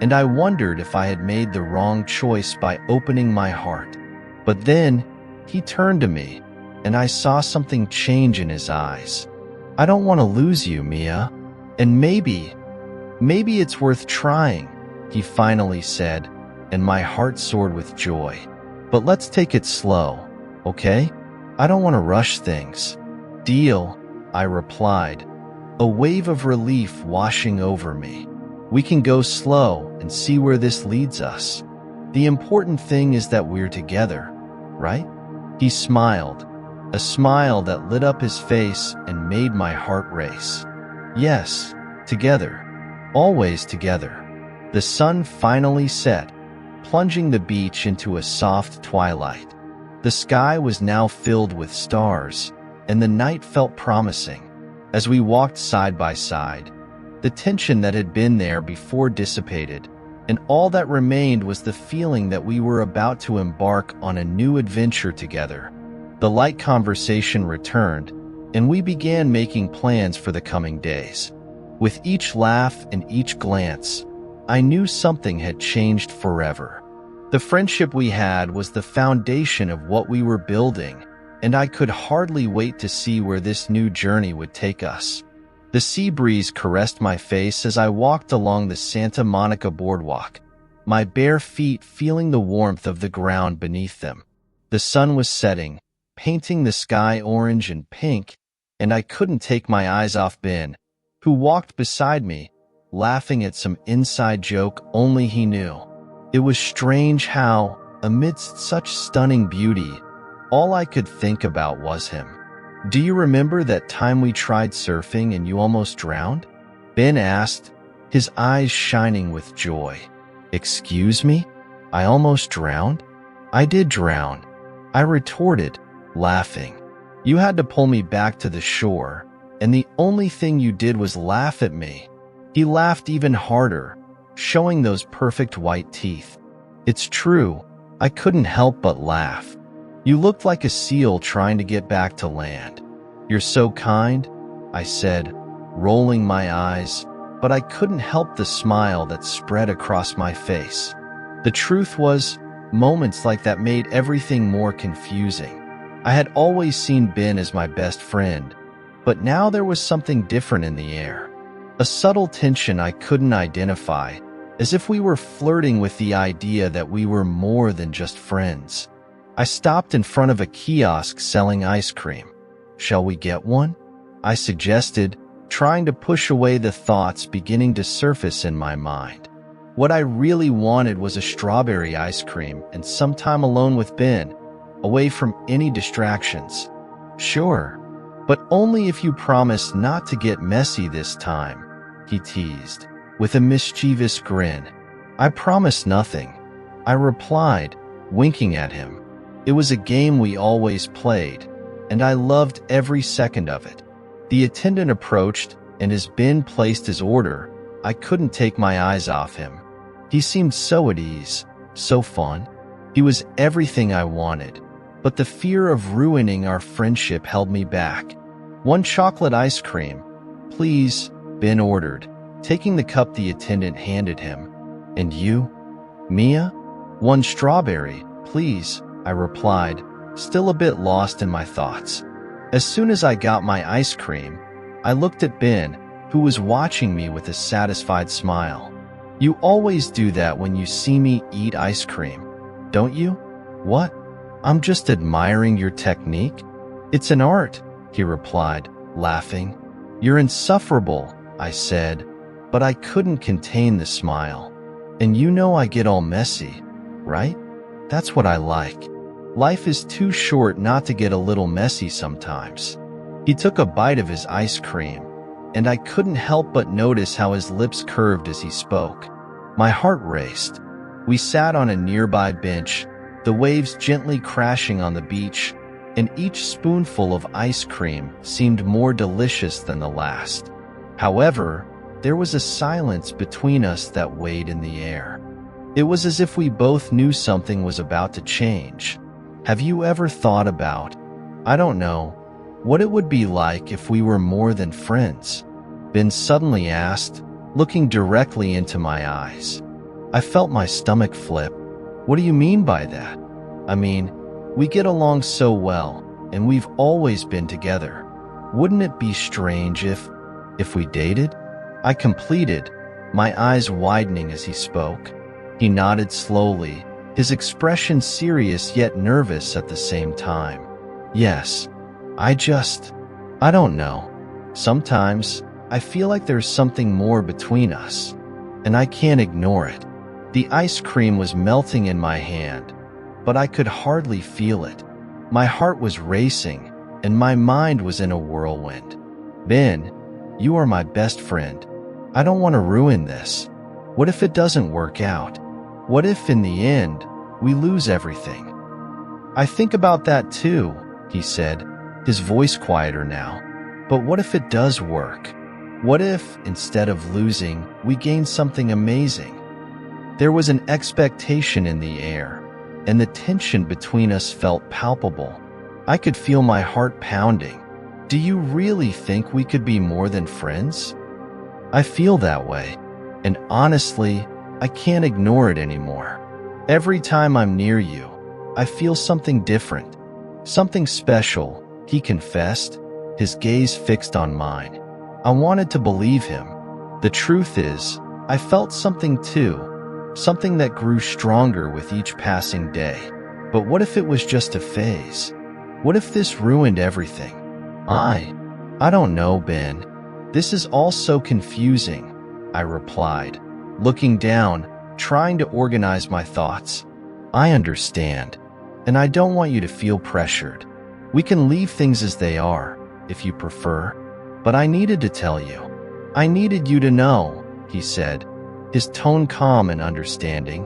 Speaker 1: and I wondered if I had made the wrong choice by opening my heart. But then, he turned to me, and I saw something change in his eyes. "I don't want to lose you, Mia. And maybe it's worth trying," he finally said, and my heart soared with joy. "But let's take it slow, okay? I don't want to rush things." "Deal," I replied, a wave of relief washing over me. "We can go slow and see where this leads us. The important thing is that we're together, right?" He smiled, a smile that lit up his face and made my heart race. "Yes, together. Always together." The sun finally set, plunging the beach into a soft twilight. The sky was now filled with stars, and the night felt promising. As we walked side by side, the tension that had been there before dissipated, and all that remained was the feeling that we were about to embark on a new adventure together. The light conversation returned, and we began making plans for the coming days. With each laugh and each glance, I knew something had changed forever. The friendship we had was the foundation of what we were building, and I could hardly wait to see where this new journey would take us. The sea breeze caressed my face as I walked along the Santa Monica boardwalk, my bare feet feeling the warmth of the ground beneath them. The sun was setting, painting the sky orange and pink, and I couldn't take my eyes off Ben, who walked beside me, laughing at some inside joke only he knew. It was strange how, Amidst such stunning beauty, all I could think about was him. Do you remember that time we tried surfing and you almost drowned? Ben asked, his eyes shining with joy. Excuse me? I almost drowned? I did drown, I retorted, laughing. You had to pull me back to the shore, and the only thing you did was laugh at me. He laughed even harder, showing those perfect white teeth. It's true, I couldn't help but laugh. You looked like a seal trying to get back to land. You're so kind, I said, rolling my eyes, but I couldn't help the smile that spread across my face. The truth was, moments like that made everything more confusing. I had always seen Ben as my best friend, but now there was something different in the air. A subtle tension I couldn't identify, as if we were flirting with the idea that we were more than just friends. I stopped in front of a kiosk selling ice cream. Shall we get one? I suggested, trying to push away the thoughts beginning to surface in my mind. What I really wanted was a strawberry ice cream and some time alone with Ben, away from any distractions. Sure, but only if you promise not to get messy this time, he teased, with a mischievous grin. I promise nothing, I replied, winking at him. It was a game we always played, and I loved every second of it. The attendant approached, and as Ben placed his order, I couldn't take my eyes off him. He seemed so at ease, so fun. He was everything I wanted, but the fear of ruining our friendship held me back. One chocolate ice cream, please, Ben ordered, taking the cup the attendant handed him. And you? Mia? One strawberry, please, I replied, still a bit lost in my thoughts. As soon as I got my ice cream, I looked at Ben, who was watching me with a satisfied smile. You always do that when you see me eat ice cream, don't you? What? I'm just admiring your technique. It's an art, he replied, laughing. You're insufferable, I said, but I couldn't contain the smile. And you know I get all messy, right? That's what I like. Life is too short not to get a little messy sometimes. He took a bite of his ice cream, and I couldn't help but notice how his lips curved as he spoke. My heart raced. We sat on a nearby bench, the waves gently crashing on the beach, and each spoonful of ice cream seemed more delicious than the last. However, there was a silence between us that weighed in the air. It was as if we both knew something was about to change. Have you ever thought about, I don't know, what it would be like if we were more than friends? Ben suddenly asked, looking directly into my eyes. I felt my stomach flip. What do you mean by that? I mean, we get along so well, and we've always been together. Wouldn't it be strange if we dated? I completed, my eyes widening as he spoke. He nodded slowly, his expression serious yet nervous at the same time. Yes, I don't know. Sometimes, I feel like there's something more between us, and I can't ignore it. The ice cream was melting in my hand, but I could hardly feel it. My heart was racing, and my mind was in a whirlwind. Ben, you are my best friend. I don't want to ruin this. What if it doesn't work out? What if, in the end, we lose everything? I think about that too, he said, his voice quieter now. But what if it does work? What if, instead of losing, we gain something amazing? There was an expectation in the air, and the tension between us felt palpable. I could feel my heart pounding. Do you really think we could be more than friends? I feel that way, and honestly, I can't ignore it anymore. Every time I'm near you, I feel something different, something special, he confessed, his gaze fixed on mine. I wanted to believe him. The truth is, I felt something too, something that grew stronger with each passing day. But what if it was just a phase? What if this ruined everything? I don't know, Ben. This is all so confusing, I replied, looking down, trying to organize my thoughts. I understand, and I don't want you to feel pressured. We can leave things as they are, if you prefer. But I needed to tell you. I needed you to know, he said, his tone calm and understanding.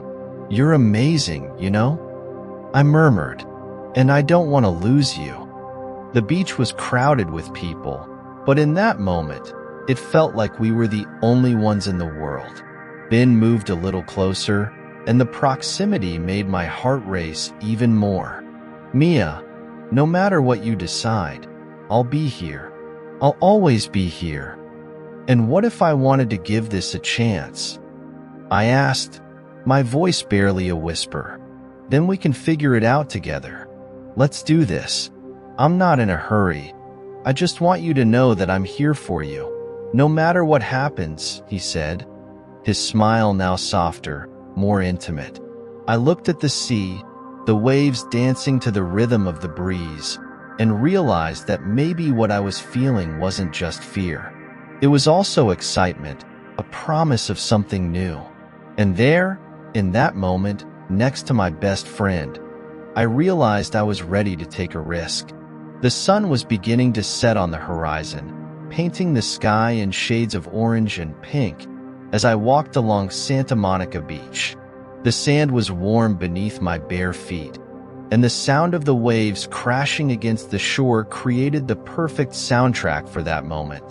Speaker 1: You're amazing, you know? I murmured, and I don't want to lose you. The beach was crowded with people, but in that moment, it felt like we were the only ones in the world. Ben moved a little closer, and the proximity made my heart race even more. Mia, no matter what you decide, I'll be here. I'll always be here. And what if I wanted to give this a chance? I asked, my voice barely a whisper. Then we can figure it out together. Let's do this. I'm not in a hurry. I just want you to know that I'm here for you. No matter what happens, he said, his smile now softer, more intimate. I looked at the sea, the waves dancing to the rhythm of the breeze, and realized that maybe what I was feeling wasn't just fear. It was also excitement, a promise of something new. And there, in that moment, next to my best friend, I realized I was ready to take a risk. The sun was beginning to set on the horizon, painting the sky in shades of orange and pink as I walked along Santa Monica Beach. The sand was warm beneath my bare feet, and the sound of the waves crashing against the shore created the perfect soundtrack for that moment.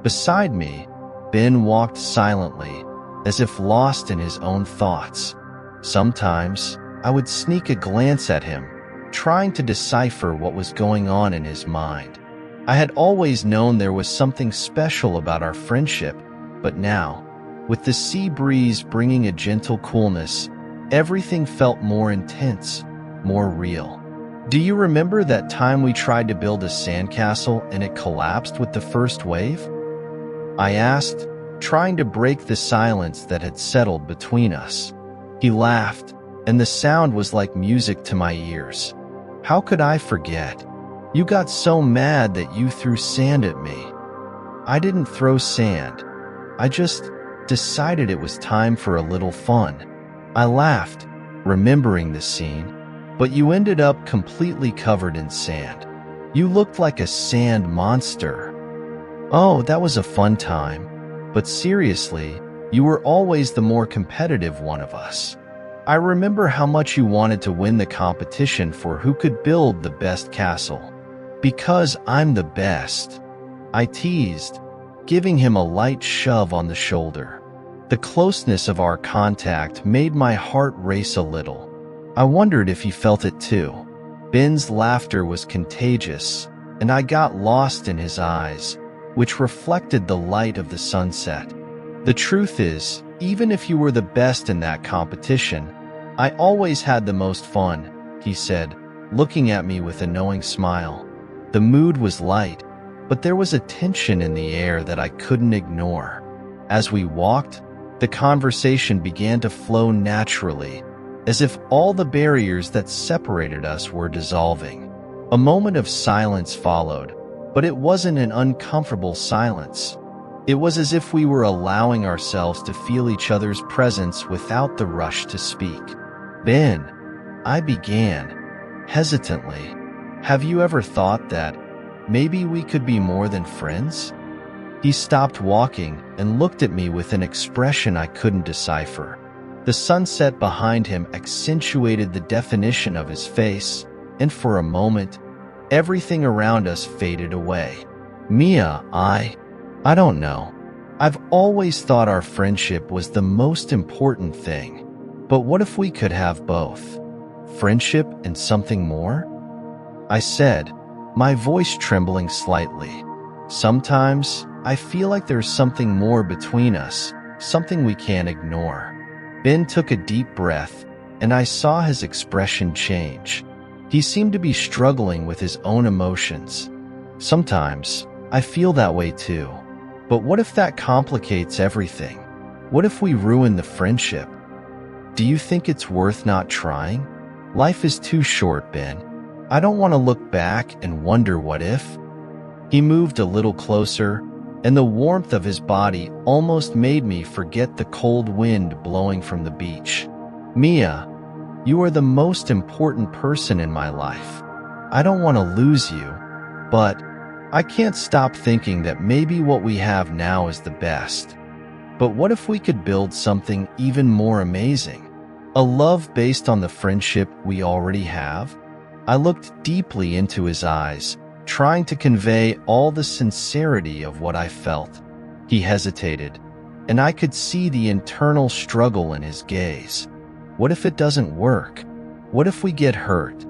Speaker 1: Beside me, Ben walked silently, as if lost in his own thoughts. Sometimes, I would sneak a glance at him, trying to decipher what was going on in his mind. I had always known there was something special about our friendship, but now, with the sea breeze bringing a gentle coolness, everything felt more intense, more real. Do you remember that time we tried to build a sandcastle and it collapsed with the first wave? I asked, trying to break the silence that had settled between us. He laughed, and the sound was like music to my ears. How could I forget? You got so mad that you threw sand at me. I didn't throw sand. I just decided it was time for a little fun. I laughed, remembering the scene, but you ended up completely covered in sand. You looked like a sand monster. Oh, that was a fun time. But seriously, you were always the more competitive one of us. I remember how much you wanted to win the competition for who could build the best castle. Because I'm the best, I teased, giving him a light shove on the shoulder. The closeness of our contact made my heart race a little. I wondered if he felt it too. Ben's laughter was contagious, and I got lost in his eyes, which reflected the light of the sunset. The truth is, even if you were the best in that competition, I always had the most fun, he said, looking at me with a knowing smile. The mood was light, but there was a tension in the air that I couldn't ignore. As we walked, the conversation began to flow naturally, as if all the barriers that separated us were dissolving. A moment of silence followed, but it wasn't an uncomfortable silence. It was as if we were allowing ourselves to feel each other's presence without the rush to speak. Ben, I began, hesitantly, have you ever thought that maybe we could be more than friends? He stopped walking and looked at me with an expression I couldn't decipher. The sunset behind him accentuated the definition of his face, and for a moment, everything around us faded away. Mia, I don't know. I've always thought our friendship was the most important thing. But what if we could have both? Friendship and something more? I said, my voice trembling slightly. Sometimes, I feel like there's something more between us, something we can't ignore. Ben took a deep breath, and I saw his expression change. He seemed to be struggling with his own emotions. Sometimes, I feel that way too. But what if that complicates everything? What if we ruin the friendship? Do you think it's worth not trying? Life is too short, Ben. I don't want to look back and wonder what if. He moved a little closer, and the warmth of his body almost made me forget the cold wind blowing from the beach. Mia, You are the most important person in my life. I don't want to lose you, but I can't stop thinking that maybe what we have now is the best. But what if we could build something even more amazing? A love based on the friendship we already have? I looked deeply into his eyes, trying to convey all the sincerity of what I felt. He hesitated, and I could see the internal struggle in his gaze. What if it doesn't work? What if we get hurt?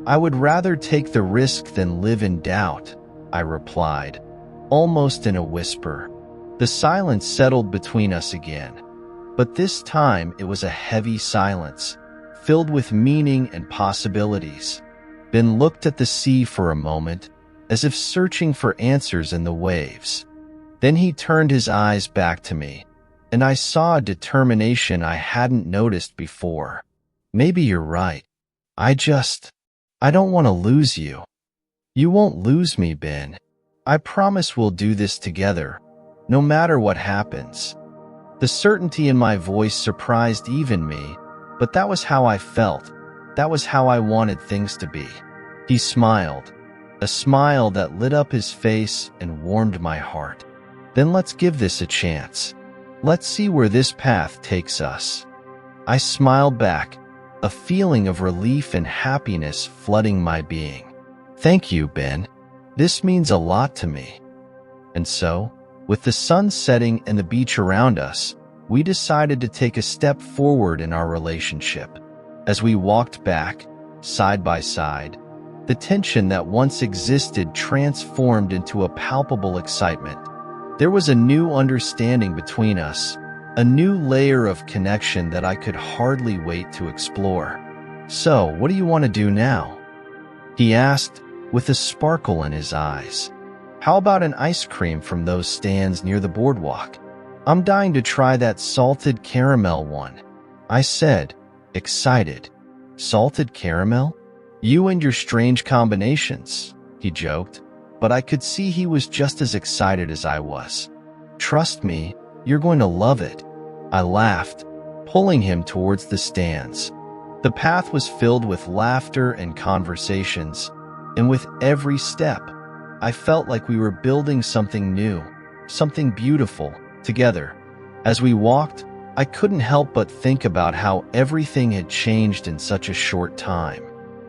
Speaker 1: I would rather take the risk than live in doubt, I replied, almost in a whisper. The silence settled between us again, but this time it was a heavy silence, filled with meaning and possibilities. Ben looked at the sea for a moment, as if searching for answers in the waves. Then he turned his eyes back to me, and I saw a determination I hadn't noticed before. Maybe you're right. I don't want to lose you. You won't lose me, Ben. I promise we'll do this together, no matter what happens. The certainty in my voice surprised even me, but that was how I felt. That was how I wanted things to be. He smiled, a smile that lit up his face and warmed my heart. Then let's give this a chance. Let's see where this path takes us. I smiled back, a feeling of relief and happiness flooding my being. Thank you, Ben. This means a lot to me. And so, with the sun setting and the beach around us, we decided to take a step forward in our relationship. As we walked back, side by side, the tension that once existed transformed into a palpable excitement. There was a new understanding between us, a new layer of connection that I could hardly wait to explore. So, what do you want to do now? He asked, with a sparkle in his eyes. How about an ice cream from those stands near the boardwalk? I'm dying to try that salted caramel one, I said, excited. Salted caramel? You and your strange combinations, he joked, but I could see he was just as excited as I was. Trust me, you're going to love it. I laughed, pulling him towards the stands. The path was filled with laughter and conversations, and with every step, I felt like we were building something new, something beautiful, together. As we walked, I couldn't help but think about how everything had changed in such a short time.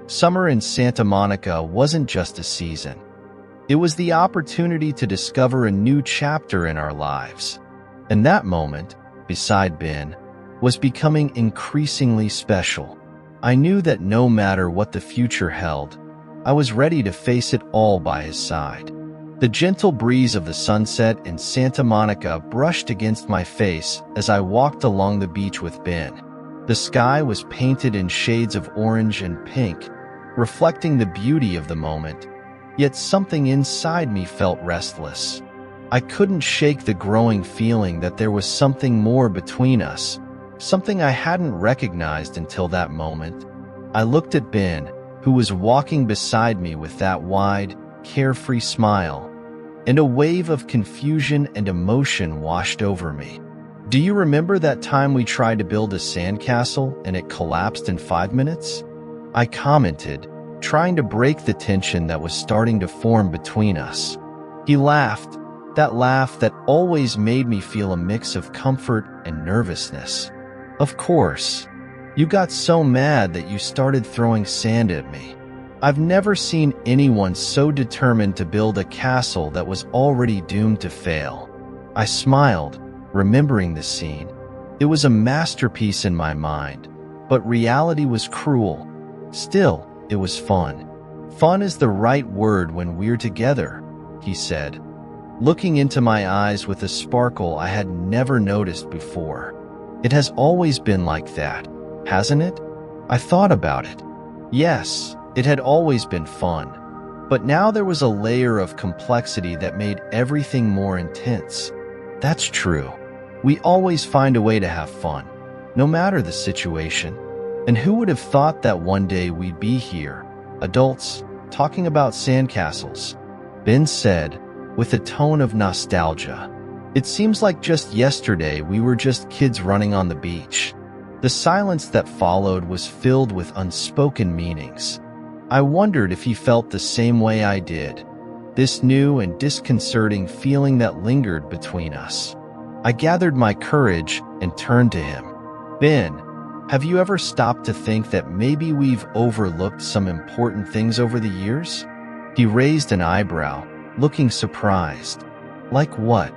Speaker 1: Summer in Santa Monica wasn't just a season. It was the opportunity to discover a new chapter in our lives. And that moment, beside Ben, was becoming increasingly special. I knew that no matter what the future held, I was ready to face it all by his side. The gentle breeze of the sunset in Santa Monica brushed against my face as I walked along the beach with Ben. The sky was painted in shades of orange and pink, reflecting the beauty of the moment, yet something inside me felt restless. I couldn't shake the growing feeling that there was something more between us, something I hadn't recognized until that moment. I looked at Ben, who was walking beside me with that wide, carefree smile, and a wave of confusion and emotion washed over me. Do you remember that time we tried to build a sandcastle and it collapsed in 5 minutes? I commented, trying to break the tension that was starting to form between us. He laughed, that laugh that always made me feel a mix of comfort and nervousness. Of course. You got so mad that you started throwing sand at me. I've never seen anyone so determined to build a castle that was already doomed to fail. I smiled, remembering the scene. It was a masterpiece in my mind, but reality was cruel. Still, it was fun. Fun is the right word when we're together, he said, looking into my eyes with a sparkle I had never noticed before. It has always been like that, hasn't it? I thought about it. Yes, it had always been fun, but now there was a layer of complexity that made everything more intense. That's true. We always find a way to have fun, no matter the situation. And who would have thought that one day we'd be here, adults, talking about sandcastles? Ben said, with a tone of nostalgia. It seems like just yesterday we were just kids running on the beach. The silence that followed was filled with unspoken meanings. I wondered if he felt the same way I did, this new and disconcerting feeling that lingered between us. I gathered my courage and turned to him. Ben, have you ever stopped to think that maybe we've overlooked some important things over the years? He raised an eyebrow, looking surprised. Like what?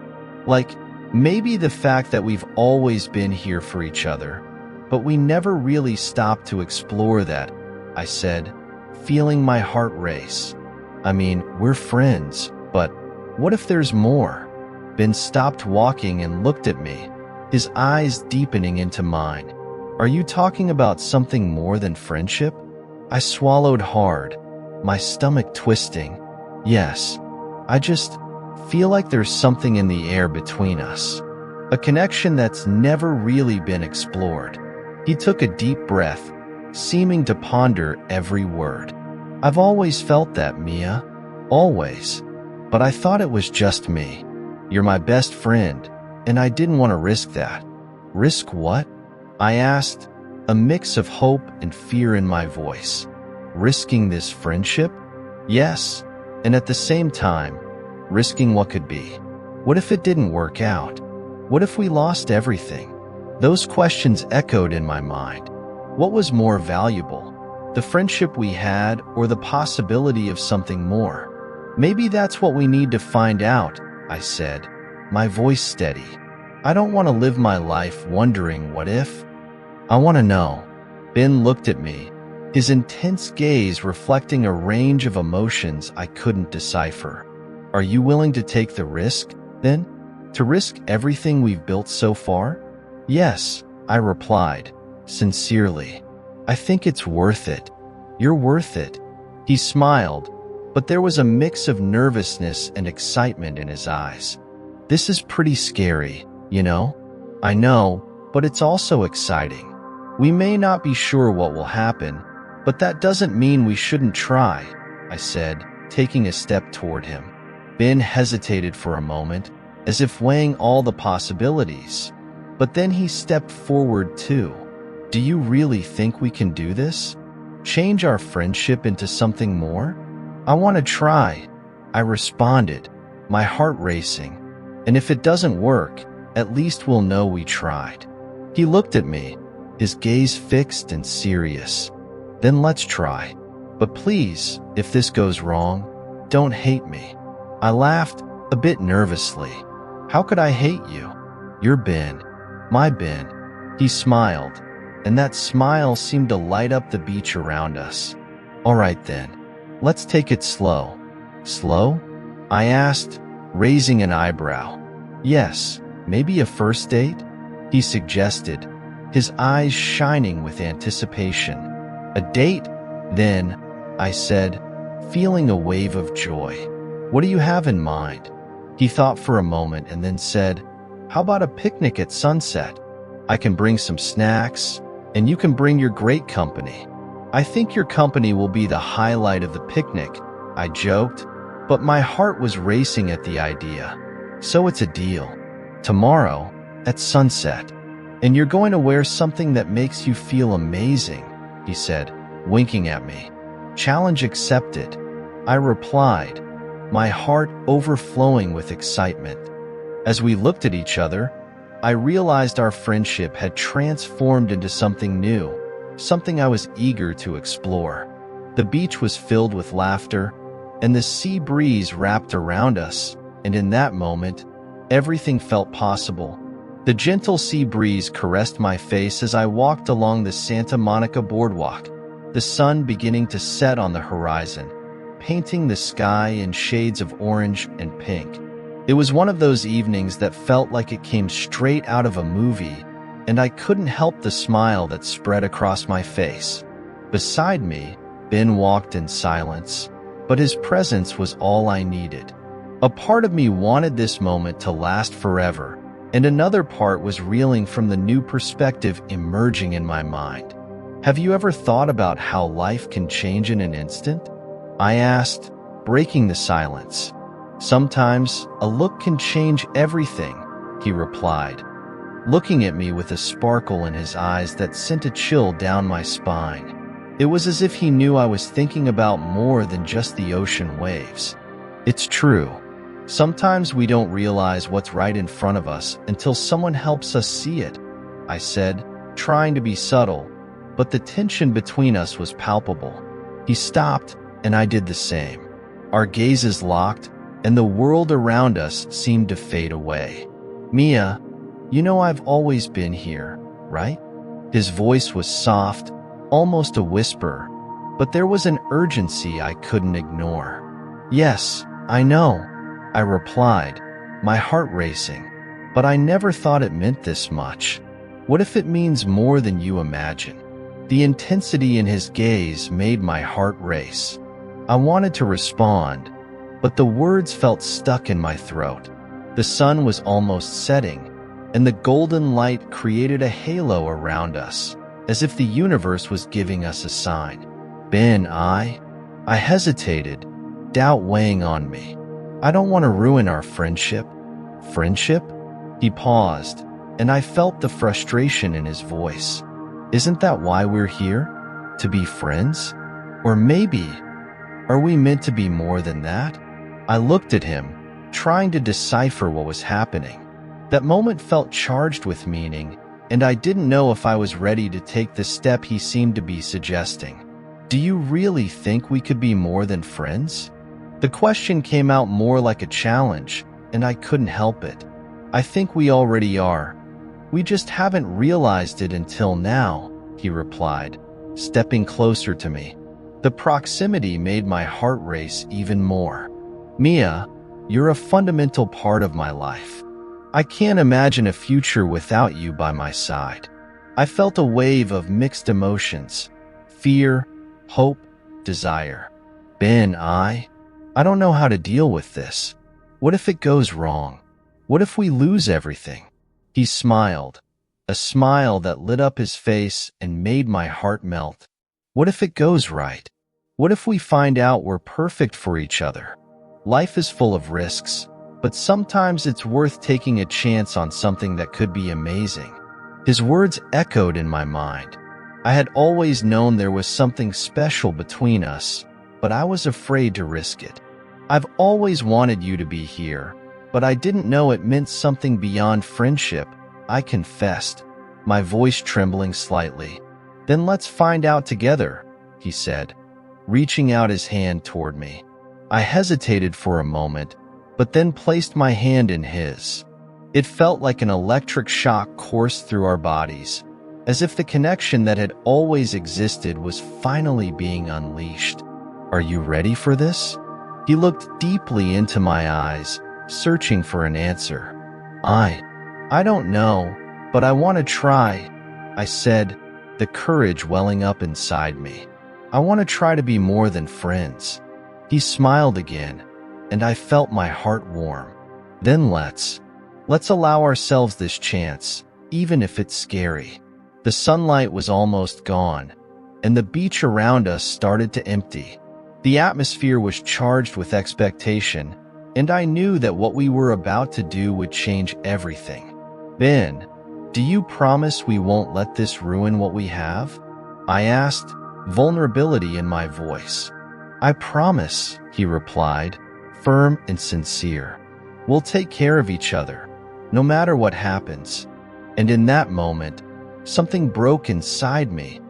Speaker 1: Like, maybe the fact that we've always been here for each other, but we never really stopped to explore that, I said, feeling my heart race. I mean, we're friends, but what if there's more? Ben stopped walking and looked at me, his eyes deepening into mine. Are you talking about something more than friendship? I swallowed hard, my stomach twisting. Yes, I just feel like there's something in the air between us. A connection that's never really been explored. He took a deep breath, seeming to ponder every word. I've always felt that, Mia. Always. But I thought it was just me. You're my best friend, and I didn't want to risk that. Risk what? I asked, a mix of hope and fear in my voice. Risking this friendship? Yes, and at the same time, risking what could be. What if it didn't work out? What if we lost everything? Those questions echoed in my mind. What was more valuable, the friendship we had or the possibility of something more? Maybe that's what we need to find out, I said, my voice steady. I don't want to live my life wondering what if. I want to know. Ben looked at me, his intense gaze reflecting a range of emotions I couldn't decipher. Are you willing to take the risk, then? To risk everything we've built so far? Yes, I replied, sincerely. I think it's worth it. You're worth it. He smiled, but there was a mix of nervousness and excitement in his eyes. This is pretty scary, you know? I know, but it's also exciting. We may not be sure what will happen, but that doesn't mean we shouldn't try, I said, taking a step toward him. Ben hesitated for a moment, as if weighing all the possibilities. But then he stepped forward too. Do you really think we can do this? Change our friendship into something more? I want to try, I responded, my heart racing. And if it doesn't work, at least we'll know we tried. He looked at me, his gaze fixed and serious. Then let's try. But please, if this goes wrong, don't hate me. I laughed, a bit nervously. How could I hate you? You're Ben. My Ben. He smiled, and that smile seemed to light up the beach around us. All right then, let's take it slow. Slow? I asked, raising an eyebrow. Yes, maybe a first date? He suggested, his eyes shining with anticipation. A date? Then, I said, feeling a wave of joy. What do you have in mind? He thought for a moment and then said, how about a picnic at sunset? I can bring some snacks, and you can bring your great company. I think your company will be the highlight of the picnic, I joked, but my heart was racing at the idea. So it's a deal. Tomorrow, at sunset. And you're going to wear something that makes you feel amazing, he said, winking at me. Challenge accepted, I replied, my heart overflowing with excitement. As we looked at each other, I realized our friendship had transformed into something new, something I was eager to explore. The beach was filled with laughter, and the sea breeze wrapped around us, and in that moment, everything felt possible. The gentle sea breeze caressed my face as I walked along the Santa Monica boardwalk, the sun beginning to set on the horizon, painting the sky in shades of orange and pink. It was one of those evenings that felt like it came straight out of a movie, and I couldn't help the smile that spread across my face. Beside me, Ben walked in silence, but his presence was all I needed. A part of me wanted this moment to last forever, and another part was reeling from the new perspective emerging in my mind. Have you ever thought about how life can change in an instant? I asked, breaking the silence. Sometimes, a look can change everything, he replied. looking at me with a sparkle in his eyes that sent a chill down my spine. It was as if he knew I was thinking about more than just the ocean waves. It's true. Sometimes we don't realize what's right in front of us until someone helps us see it, I said, trying to be subtle, but the tension between us was palpable. He stopped, and I did the same. Our gazes locked, and the world around us seemed to fade away. Mia, you know I've always been here, right? His voice was soft, almost a whisper, but there was an urgency I couldn't ignore. Yes, I know, I replied, my heart racing, but I never thought it meant this much. What if it means more than you imagine? The intensity in his gaze made my heart race. I wanted to respond, but the words felt stuck in my throat. The sun was almost setting, and the golden light created a halo around us, as if the universe was giving us a sign. Ben, I hesitated, doubt weighing on me. I don't want to ruin our friendship. Friendship? He paused, and I felt the frustration in his voice. Isn't that why we're here? To be friends? Or maybe, are we meant to be more than that? I looked at him, trying to decipher what was happening. That moment felt charged with meaning, and I didn't know if I was ready to take the step he seemed to be suggesting. Do you really think we could be more than friends? The question came out more like a challenge, and I couldn't help it. I think we already are. We just haven't realized it until now, he replied, stepping closer to me. The proximity made my heart race even more. Mia, you're a fundamental part of my life. I can't imagine a future without you by my side. I felt a wave of mixed emotions: fear, hope, desire. Ben, I don't know how to deal with this. What if it goes wrong? What if we lose everything? He smiled, a smile that lit up his face and made my heart melt. What if it goes right? What if we find out we're perfect for each other? Life is full of risks, but sometimes it's worth taking a chance on something that could be amazing. His words echoed in my mind. I had always known there was something special between us, but I was afraid to risk it. I've always wanted you to be here, but I didn't know it meant something beyond friendship, I confessed, my voice trembling slightly. Then let's find out together, he said, reaching out his hand toward me. I hesitated for a moment, but then placed my hand in his. It felt like an electric shock coursed through our bodies, as if the connection that had always existed was finally being unleashed. Are you ready for this? He looked deeply into my eyes, searching for an answer. I don't know, but I want to try, I said, the courage welling up inside me. I want to try to be more than friends. He smiled again, and I felt my heart warm. Then let's allow ourselves this chance, even if it's scary. The sunlight was almost gone, and the beach around us started to empty. The atmosphere was charged with expectation, and I knew that what we were about to do would change everything. Ben, do you promise we won't let this ruin what we have? I asked, vulnerability in my voice. I promise, he replied, firm and sincere. We'll take care of each other, no matter what happens. And in that moment, something broke inside me,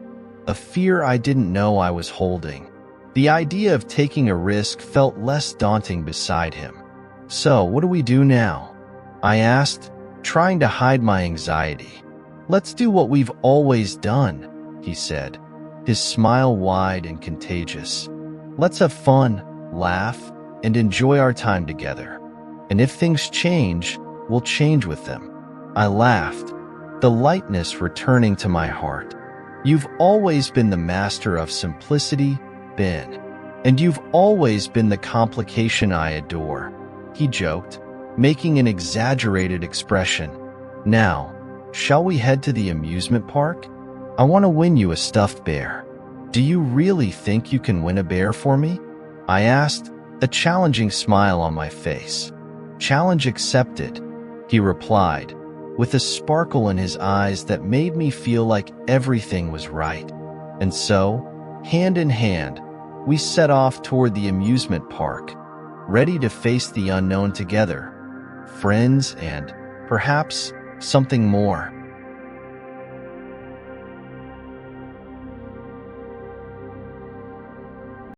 Speaker 1: a fear I didn't know I was holding. The idea of taking a risk felt less daunting beside him. So, what do we do now? I asked, trying to hide my anxiety. Let's do what we've always done, he said, his smile wide and contagious. Let's have fun, laugh, and enjoy our time together. And if things change, we'll change with them. I laughed, the lightness returning to my heart. You've always been the master of simplicity, Ben, and you've always been the complication I adore, he joked, making an exaggerated expression. Now, shall we head to the amusement park? I want to win you a stuffed bear. Do you really think you can win a bear for me? I asked, a challenging smile on my face. Challenge accepted, he replied, with a sparkle in his eyes that made me feel like everything was right. And so, hand in hand, we set off toward the amusement park, ready to face the unknown together, friends and, perhaps, something more.